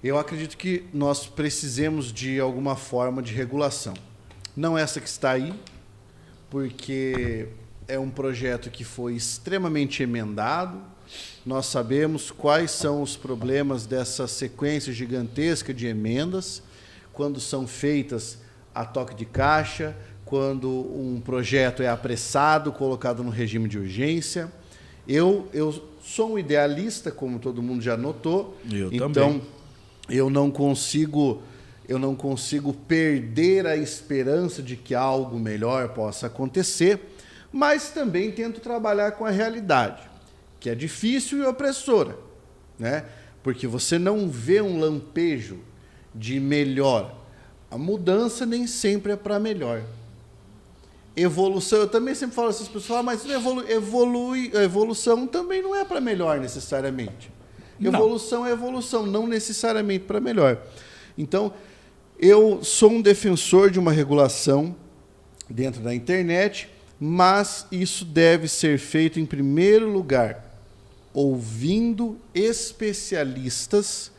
eu acredito que nós precisemos de alguma forma de regulação. Não essa que está aí, porque é um projeto que foi extremamente emendado. Nós sabemos quais são os problemas dessa sequência gigantesca de emendas, quando são feitas a toque de caixa, quando um projeto é apressado, colocado no regime de urgência. Eu sou um idealista, como todo mundo já notou. Então, também. Eu não consigo perder a esperança de que algo melhor possa acontecer, mas também tento trabalhar com a realidade, que é difícil e opressora, né? Porque você não vê um lampejo de melhor. A mudança nem sempre é para melhor. Evolução, eu também sempre falo essas pessoas, mas evolução também não é para melhor necessariamente. Evolução é evolução, não necessariamente para melhor. Então, eu sou um defensor de uma regulação dentro da internet, mas isso deve ser feito, em primeiro lugar, ouvindo especialistas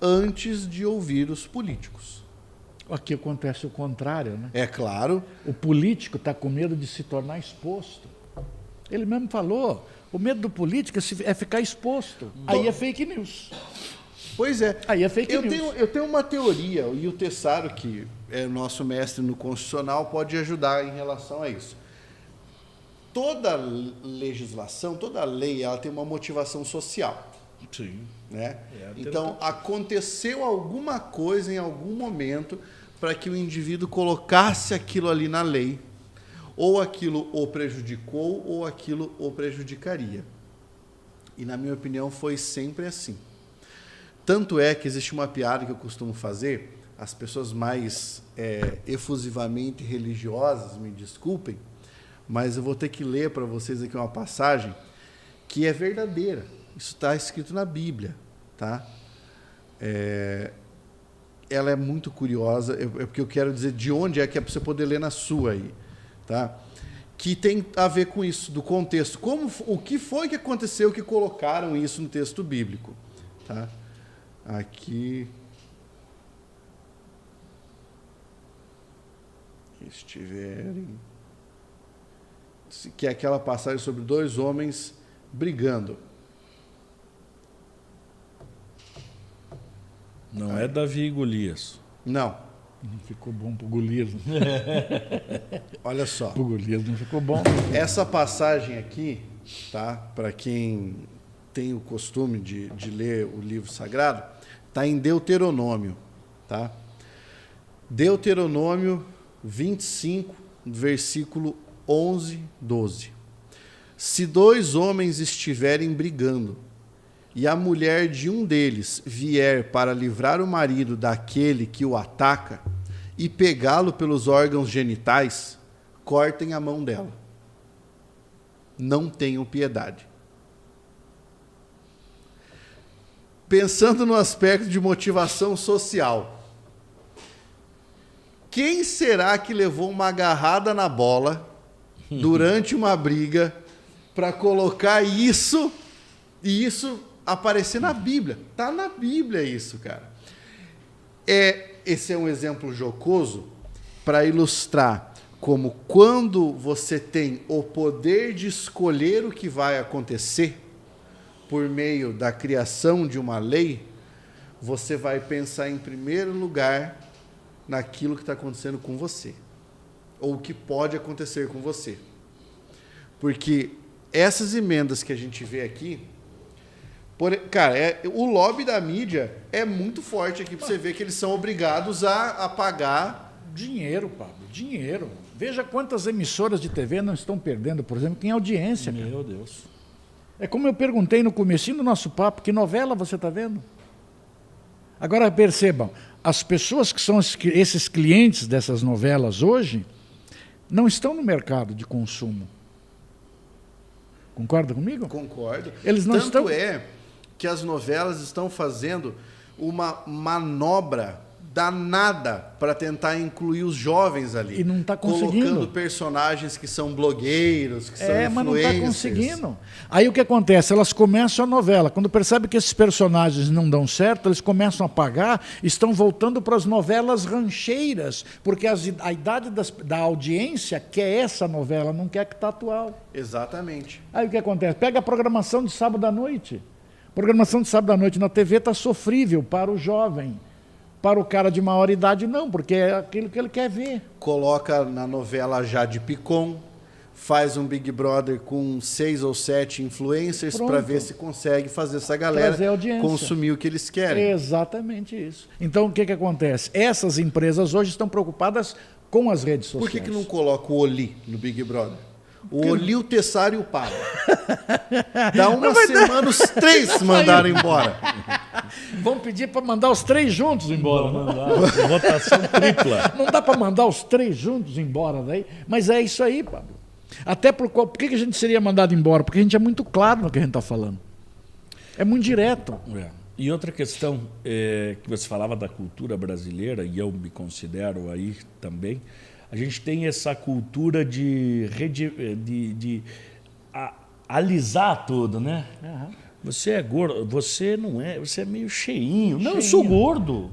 antes de ouvir os políticos. Aqui acontece o contrário, né? É claro. O político está com medo de se tornar exposto. Ele mesmo falou, o medo do político é ficar exposto. Aí é fake news. Pois é. Aí é fake news. Eu tenho uma teoria, e o Tessaro, que é nosso mestre no Constitucional, pode ajudar em relação a isso. Toda legislação, toda lei, ela tem uma motivação social. Sim. Né? Então, aconteceu alguma coisa em algum momento para que o indivíduo colocasse aquilo ali na lei, ou aquilo o prejudicou, ou aquilo o prejudicaria. E, na minha opinião, foi sempre assim. Tanto é que existe uma piada que eu costumo fazer, as pessoas mais efusivamente religiosas, me desculpem, mas eu vou ter que ler para vocês aqui uma passagem que é verdadeira. Isso está escrito na Bíblia, tá? Ela é muito curiosa, porque eu quero dizer de onde é que é para você poder ler na sua aí, tá? Que tem a ver com isso, do contexto. O que foi que aconteceu que colocaram isso no texto bíblico, tá? Aqui estiverem, que é aquela passagem sobre dois homens brigando. Não é Davi e Golias. Não. Não ficou bom para o Golias. Olha só. Para o Golias não ficou bom. Essa passagem aqui, tá? Para quem tem o costume de ler o livro sagrado, está em Deuteronômio, tá? Deuteronômio 25, versículo 11, 12. Se dois homens estiverem brigando, e a mulher de um deles vier para livrar o marido daquele que o ataca e pegá-lo pelos órgãos genitais, cortem a mão dela. Não tenham piedade. Pensando no aspecto de motivação social, quem será que levou uma agarrada na bola durante uma briga para colocar isso e isso aparecer na Bíblia? Tá na Bíblia isso, cara. Esse é um exemplo jocoso para ilustrar como quando você tem o poder de escolher o que vai acontecer por meio da criação de uma lei, você vai pensar em primeiro lugar naquilo que está acontecendo com você, ou o que pode acontecer com você. Porque essas emendas que a gente vê aqui, cara, o lobby da mídia é muito forte aqui para você ver que eles são obrigados a pagar Dinheiro, Pablo, dinheiro. Veja quantas emissoras de TV não estão perdendo, por exemplo, em audiência. Cara. Meu Deus. É como eu perguntei no comecinho do nosso papo, que novela você está vendo? Agora percebam, as pessoas que são esses clientes dessas novelas hoje não estão no mercado de consumo. Concorda comigo? Concordo. Eles não Tanto estão... é que as novelas estão fazendo uma manobra danada para tentar incluir os jovens ali. E não está conseguindo. Colocando personagens que são blogueiros, que são mas não influencers. está conseguindo. Aí o que acontece? Elas começam a novela. Quando percebem que esses personagens não dão certo, eles começam a pagar, estão voltando para as novelas rancheiras, porque a idade da audiência quer essa novela, não quer que está atual. Exatamente. Aí o que acontece? Pega a programação de sábado à noite. A programação de sábado à noite na TV está sofrível para o jovem. Para o cara de maior idade, não, porque é aquilo que ele quer ver. Coloca na novela Jade Picon, faz um Big Brother com 6 ou 7 influencers para ver se consegue fazer essa galera consumir o que eles querem. Exatamente isso. Então, o que acontece? Essas empresas hoje estão preocupadas com as redes sociais. Por que não coloca o Oli no Big Brother? O Oli, o Tessaro e o Pablo. Dá uma semana, os 3 mandaram embora. Vão pedir para mandar os 3 juntos embora. Votação tripla. Não dá para mandar os 3 juntos embora daí. Mas é isso aí, Pablo. Até por que a gente seria mandado embora? Porque a gente é muito claro no que a gente está falando. É muito direto. E outra questão, que você falava da cultura brasileira, e eu me considero aí também, a gente tem essa cultura de alisar tudo, né? Uhum. Você é gordo, você não é, você é meio cheinho. Não, eu sou gordo.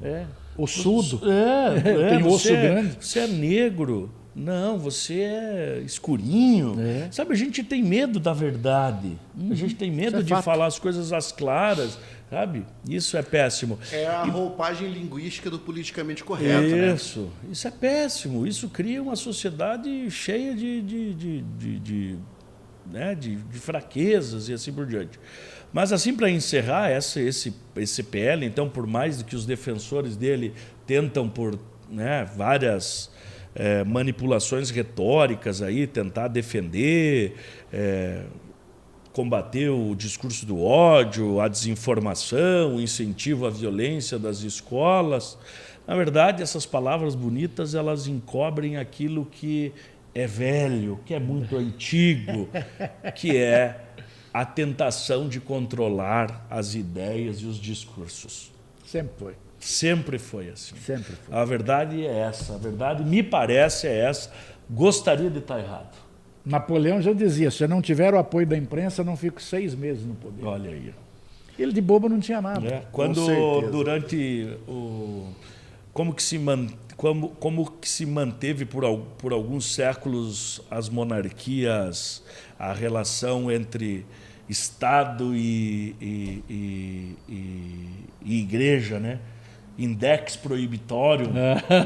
Ossudo. Tem osso grande. Você é negro. Não, você é escurinho. Sabe, a gente tem medo da verdade. A gente tem medo de falar as coisas às claras, sabe? Isso é péssimo. É a roupagem linguística do politicamente correto, né? Isso é péssimo. Isso cria uma sociedade cheia de fraquezas e assim por diante. Mas assim, para encerrar esse PL, então, por mais que os defensores dele tentam por várias manipulações retóricas aí, tentar defender, combater o discurso do ódio, a desinformação, o incentivo à violência das escolas, na verdade, essas palavras bonitas, elas encobrem aquilo que é velho, que é muito antigo, que é a tentação de controlar as ideias e os discursos. Sempre foi. Sempre foi assim. Sempre foi. A verdade é essa. A verdade, me parece, é essa. Gostaria de estar errado. Napoleão já dizia, se eu não tiver o apoio da imprensa, eu não fico 6 meses no poder. Olha aí. Ele de bobo não tinha nada. Quando durante o... Como que se manteve por alguns séculos as monarquias, a relação entre Estado e igreja, né? Index proibitório,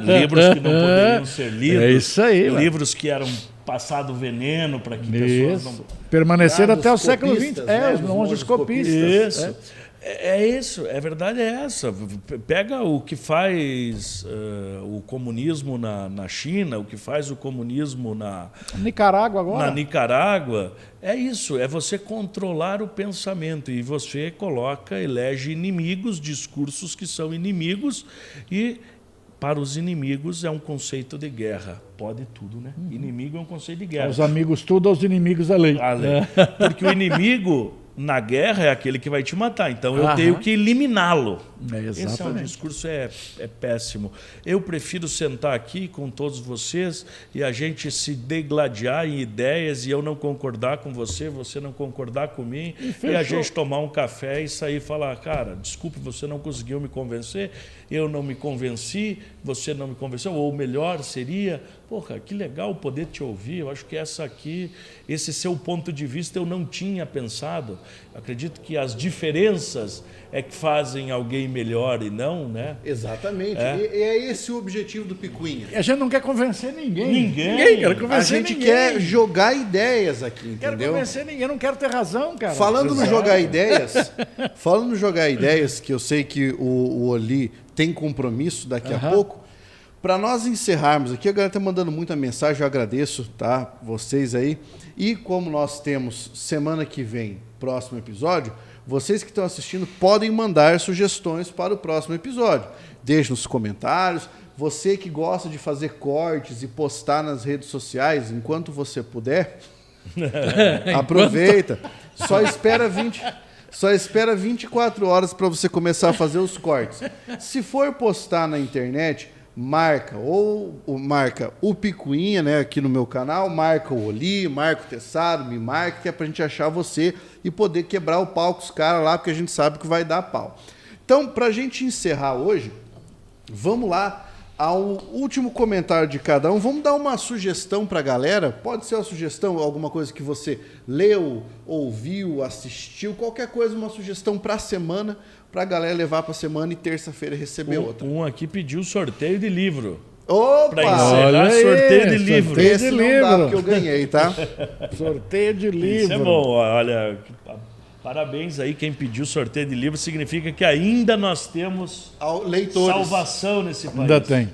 livros que não poderiam ser lidos, é isso aí, livros que eram passado veneno para que pessoas não... Permaneceram até o século XX. Os monges copistas. Isso. É isso, a verdade é essa. Pega o que faz o comunismo na China, o que faz o comunismo na Nicarágua agora. Na Nicarágua, é isso, é você controlar o pensamento e você elege inimigos, discursos que são inimigos e para os inimigos é um conceito de guerra. Pode tudo, né? Inimigo é um conceito de guerra. Aos amigos tudo, aos inimigos a lei. Porque o inimigo na guerra é aquele que vai te matar. Então eu tenho que eliminá-lo. Esse é um discurso péssimo. Eu prefiro sentar aqui com todos vocês e a gente se degladiar em ideias e eu não concordar com você, você não concordar comigo e a gente tomar um café e sair e falar, cara, desculpe, você não conseguiu me convencer, eu não me convenci, você não me convenceu, ou melhor seria, porra, que legal poder te ouvir, eu acho que esse seu ponto de vista eu não tinha pensado. Acredito que as diferenças é que fazem alguém melhor e não, né? Exatamente. E é esse o objetivo do Picuinha. E a gente não quer convencer ninguém. Ninguém quer convencer a gente quer jogar ideias aqui, entendeu? Quero convencer ninguém, eu não quero ter razão, cara. Falando no jogar ideias, que eu sei que o Oli tem compromisso daqui a pouco, para nós encerrarmos aqui, a galera está mandando muita mensagem, eu agradeço, tá? Vocês aí. E como nós temos semana que vem, próximo episódio, vocês que estão assistindo podem mandar sugestões para o próximo episódio. Deixe nos comentários. Você que gosta de fazer cortes e postar nas redes sociais, enquanto você puder, aproveita. Só espera 24 horas para você começar a fazer os cortes. Se for postar na internet, marca o Picuinha, né, aqui no meu canal, marca o Oli, marca o Tessaro, me marca, que é pra gente achar você e poder quebrar o pau com os caras lá, porque a gente sabe que vai dar pau. Então, pra gente encerrar hoje, vamos lá ao último comentário de cada um. Vamos dar uma sugestão pra galera. Pode ser uma sugestão, alguma coisa que você leu, ouviu, assistiu, qualquer coisa, uma sugestão pra semana, pra galera levar pra semana e terça-feira receber outra. Um aqui pediu sorteio de livro. Opa! Para encerrar, sorteio de livro. Esse não dá, porque eu ganhei, tá? Sorteio de livro. Isso é bom, olha, parabéns aí, quem pediu sorteio de livro, significa que ainda nós temos Leitores. salvação nesse país. Ainda tem.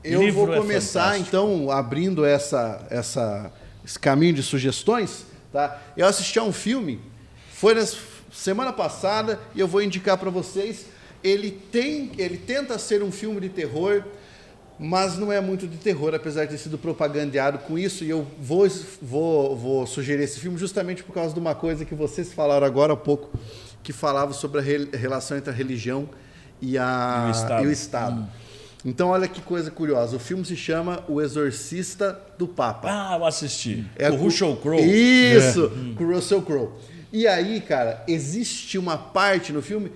Eu Livro vou é começar, fantástico. então, abrindo esse caminho de sugestões, tá? Eu assisti a um filme, foi na semana passada, e eu vou indicar para vocês. Ele tenta ser um filme de terror, mas não é muito de terror, apesar de ter sido propagandeado com isso, e eu vou sugerir esse filme justamente por causa de uma coisa que vocês falaram agora há pouco, que falava sobre a relação entre a religião e o Estado. Então, olha que coisa curiosa. O filme se chama O Exorcista do Papa. Ah, eu assisti. É o Russell Crowe. Isso, com o Russell Crowe. E aí, cara, existe uma parte no filme,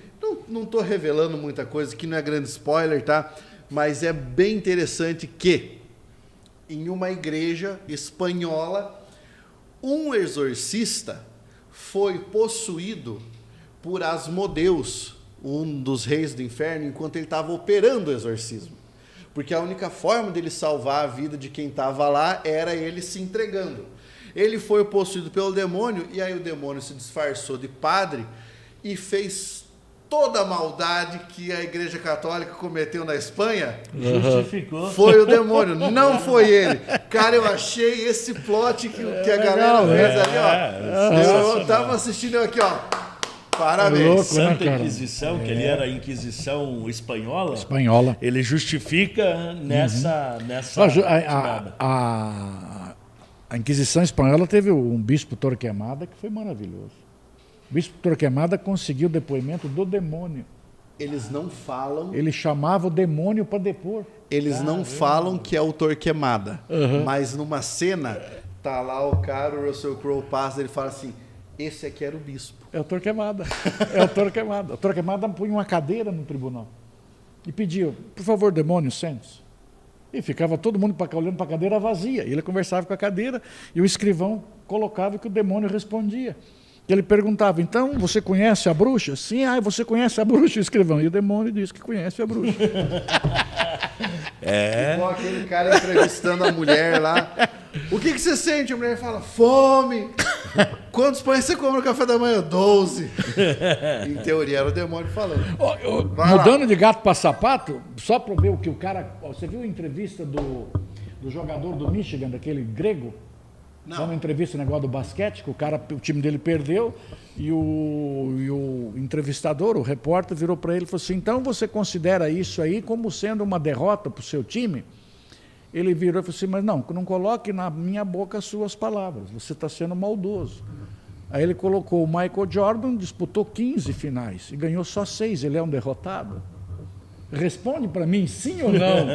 não tô revelando muita coisa, que não é grande spoiler, tá? Mas é bem interessante que, em uma igreja espanhola, um exorcista foi possuído por Asmodeus, um dos reis do inferno, enquanto ele estava operando o exorcismo. Porque a única forma dele salvar a vida de quem estava lá era ele se entregando. Ele foi possuído pelo demônio, e aí o demônio se disfarçou de padre e fez toda a maldade que a Igreja Católica cometeu na Espanha. Justificou. Foi o demônio, não foi ele. Cara, eu achei esse plot que a galera fez ali, ó. Eu tava assistindo aqui, ó. Parabéns. É louco, né, Santa cara? Inquisição, que ele era a Inquisição espanhola. Espanhola. Ele justifica nessa A Inquisição espanhola teve um bispo Torquemada que foi maravilhoso. O bispo Torquemada conseguiu o depoimento do demônio. Eles não falam. Ele chamava o demônio para depor. Eles não falam que é o Torquemada. Mas numa cena, tá lá o cara, o Russell Crowe passa, ele fala assim: esse aqui era o bispo. É o Torquemada. É o Torquemada. O Torquemada punha uma cadeira no tribunal e pedia: por favor, demônio, sente-se. E ficava todo mundo olhando para a cadeira vazia. E ele conversava com a cadeira e o escrivão colocava que o demônio respondia. Ele perguntava: então, você conhece a bruxa? Sim, você conhece a bruxa, o escrivão. E o demônio disse que conhece a bruxa. Igual aquele cara entrevistando a mulher lá. O que você sente? A mulher fala: fome. Quantos pães você come no café da manhã? 12. Em teoria era o demônio falando. Mudando de gato para sapato, só para ver o que o cara... Você viu a entrevista do jogador do Michigan, daquele grego? Não. Uma entrevista, no negócio do basquete, que o time dele perdeu, e o entrevistador, o repórter, virou para ele e falou assim: então você considera isso aí como sendo uma derrota para o seu time? Ele virou e falou assim: mas não coloque na minha boca as suas palavras, você está sendo maldoso. Aí ele colocou: o Michael Jordan disputou 15 finais e ganhou só 6, ele é um derrotado? Responde para mim, sim ou não?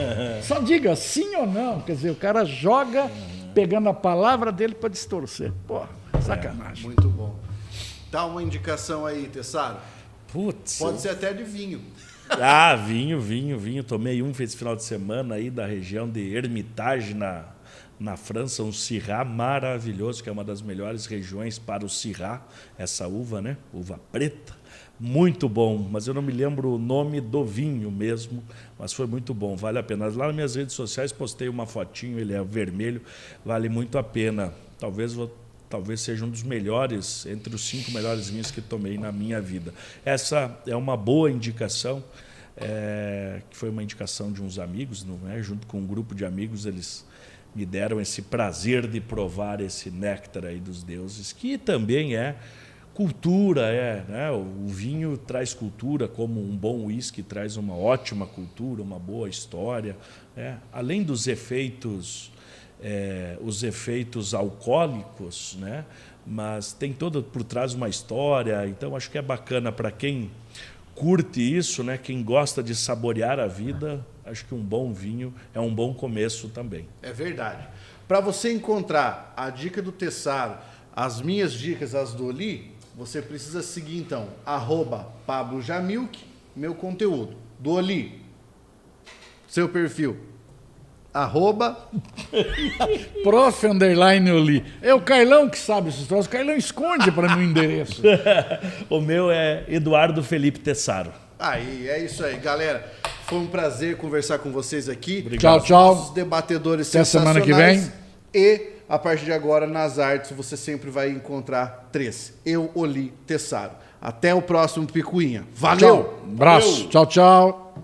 Só diga sim ou não. Quer dizer, o cara joga pegando a palavra dele para distorcer. Pô, sacanagem. Muito bom. Dá uma indicação aí, Tessaro. Putz. Pode ser até de vinho. Ah, vinho. Tomei esse final de semana aí da região de Hermitage, na França, um Syrah maravilhoso, que é uma das melhores regiões para o Syrah, essa uva, né? Uva preta. Muito bom, mas eu não me lembro o nome do vinho mesmo, mas foi muito bom, vale a pena. Lá nas minhas redes sociais postei uma fotinho, ele é vermelho, vale muito a pena. Talvez seja um dos melhores, entre os 5 melhores vinhos que tomei na minha vida. Essa é uma boa indicação. que foi uma indicação de uns amigos, não é? Junto com um grupo de amigos, eles me deram esse prazer de provar esse néctar aí dos deuses, que também é cultura, né? O vinho traz cultura, como um bom uísque traz uma ótima cultura, uma boa história, né? Além dos efeitos, os efeitos alcoólicos, né? Mas tem toda por trás uma história, então acho que é bacana para quem curte isso, né? Quem gosta de saborear a vida, acho que um bom vinho é um bom começo também. É verdade. Para você encontrar a dica do Tessaro, as minhas dicas, as do Oli, você precisa seguir, então, @PabloJamilk, meu conteúdo. Do Oli, seu perfil, @Prof_Oli. É o Carlão que sabe esses troços. O Carlão esconde para mim o endereço. O meu é Eduardo Felipe Tessaro. Aí, é isso aí, galera. Foi um prazer conversar com vocês aqui. Tchau, tchau. Nossos debatedores Até semana sensacionais. que vem. E, a partir de agora, nas artes, você sempre vai encontrar 3. Eu, Oli, Tessaro. Até o próximo Picuinha. Valeu! Tchau. Abraço. Valeu. Tchau, tchau.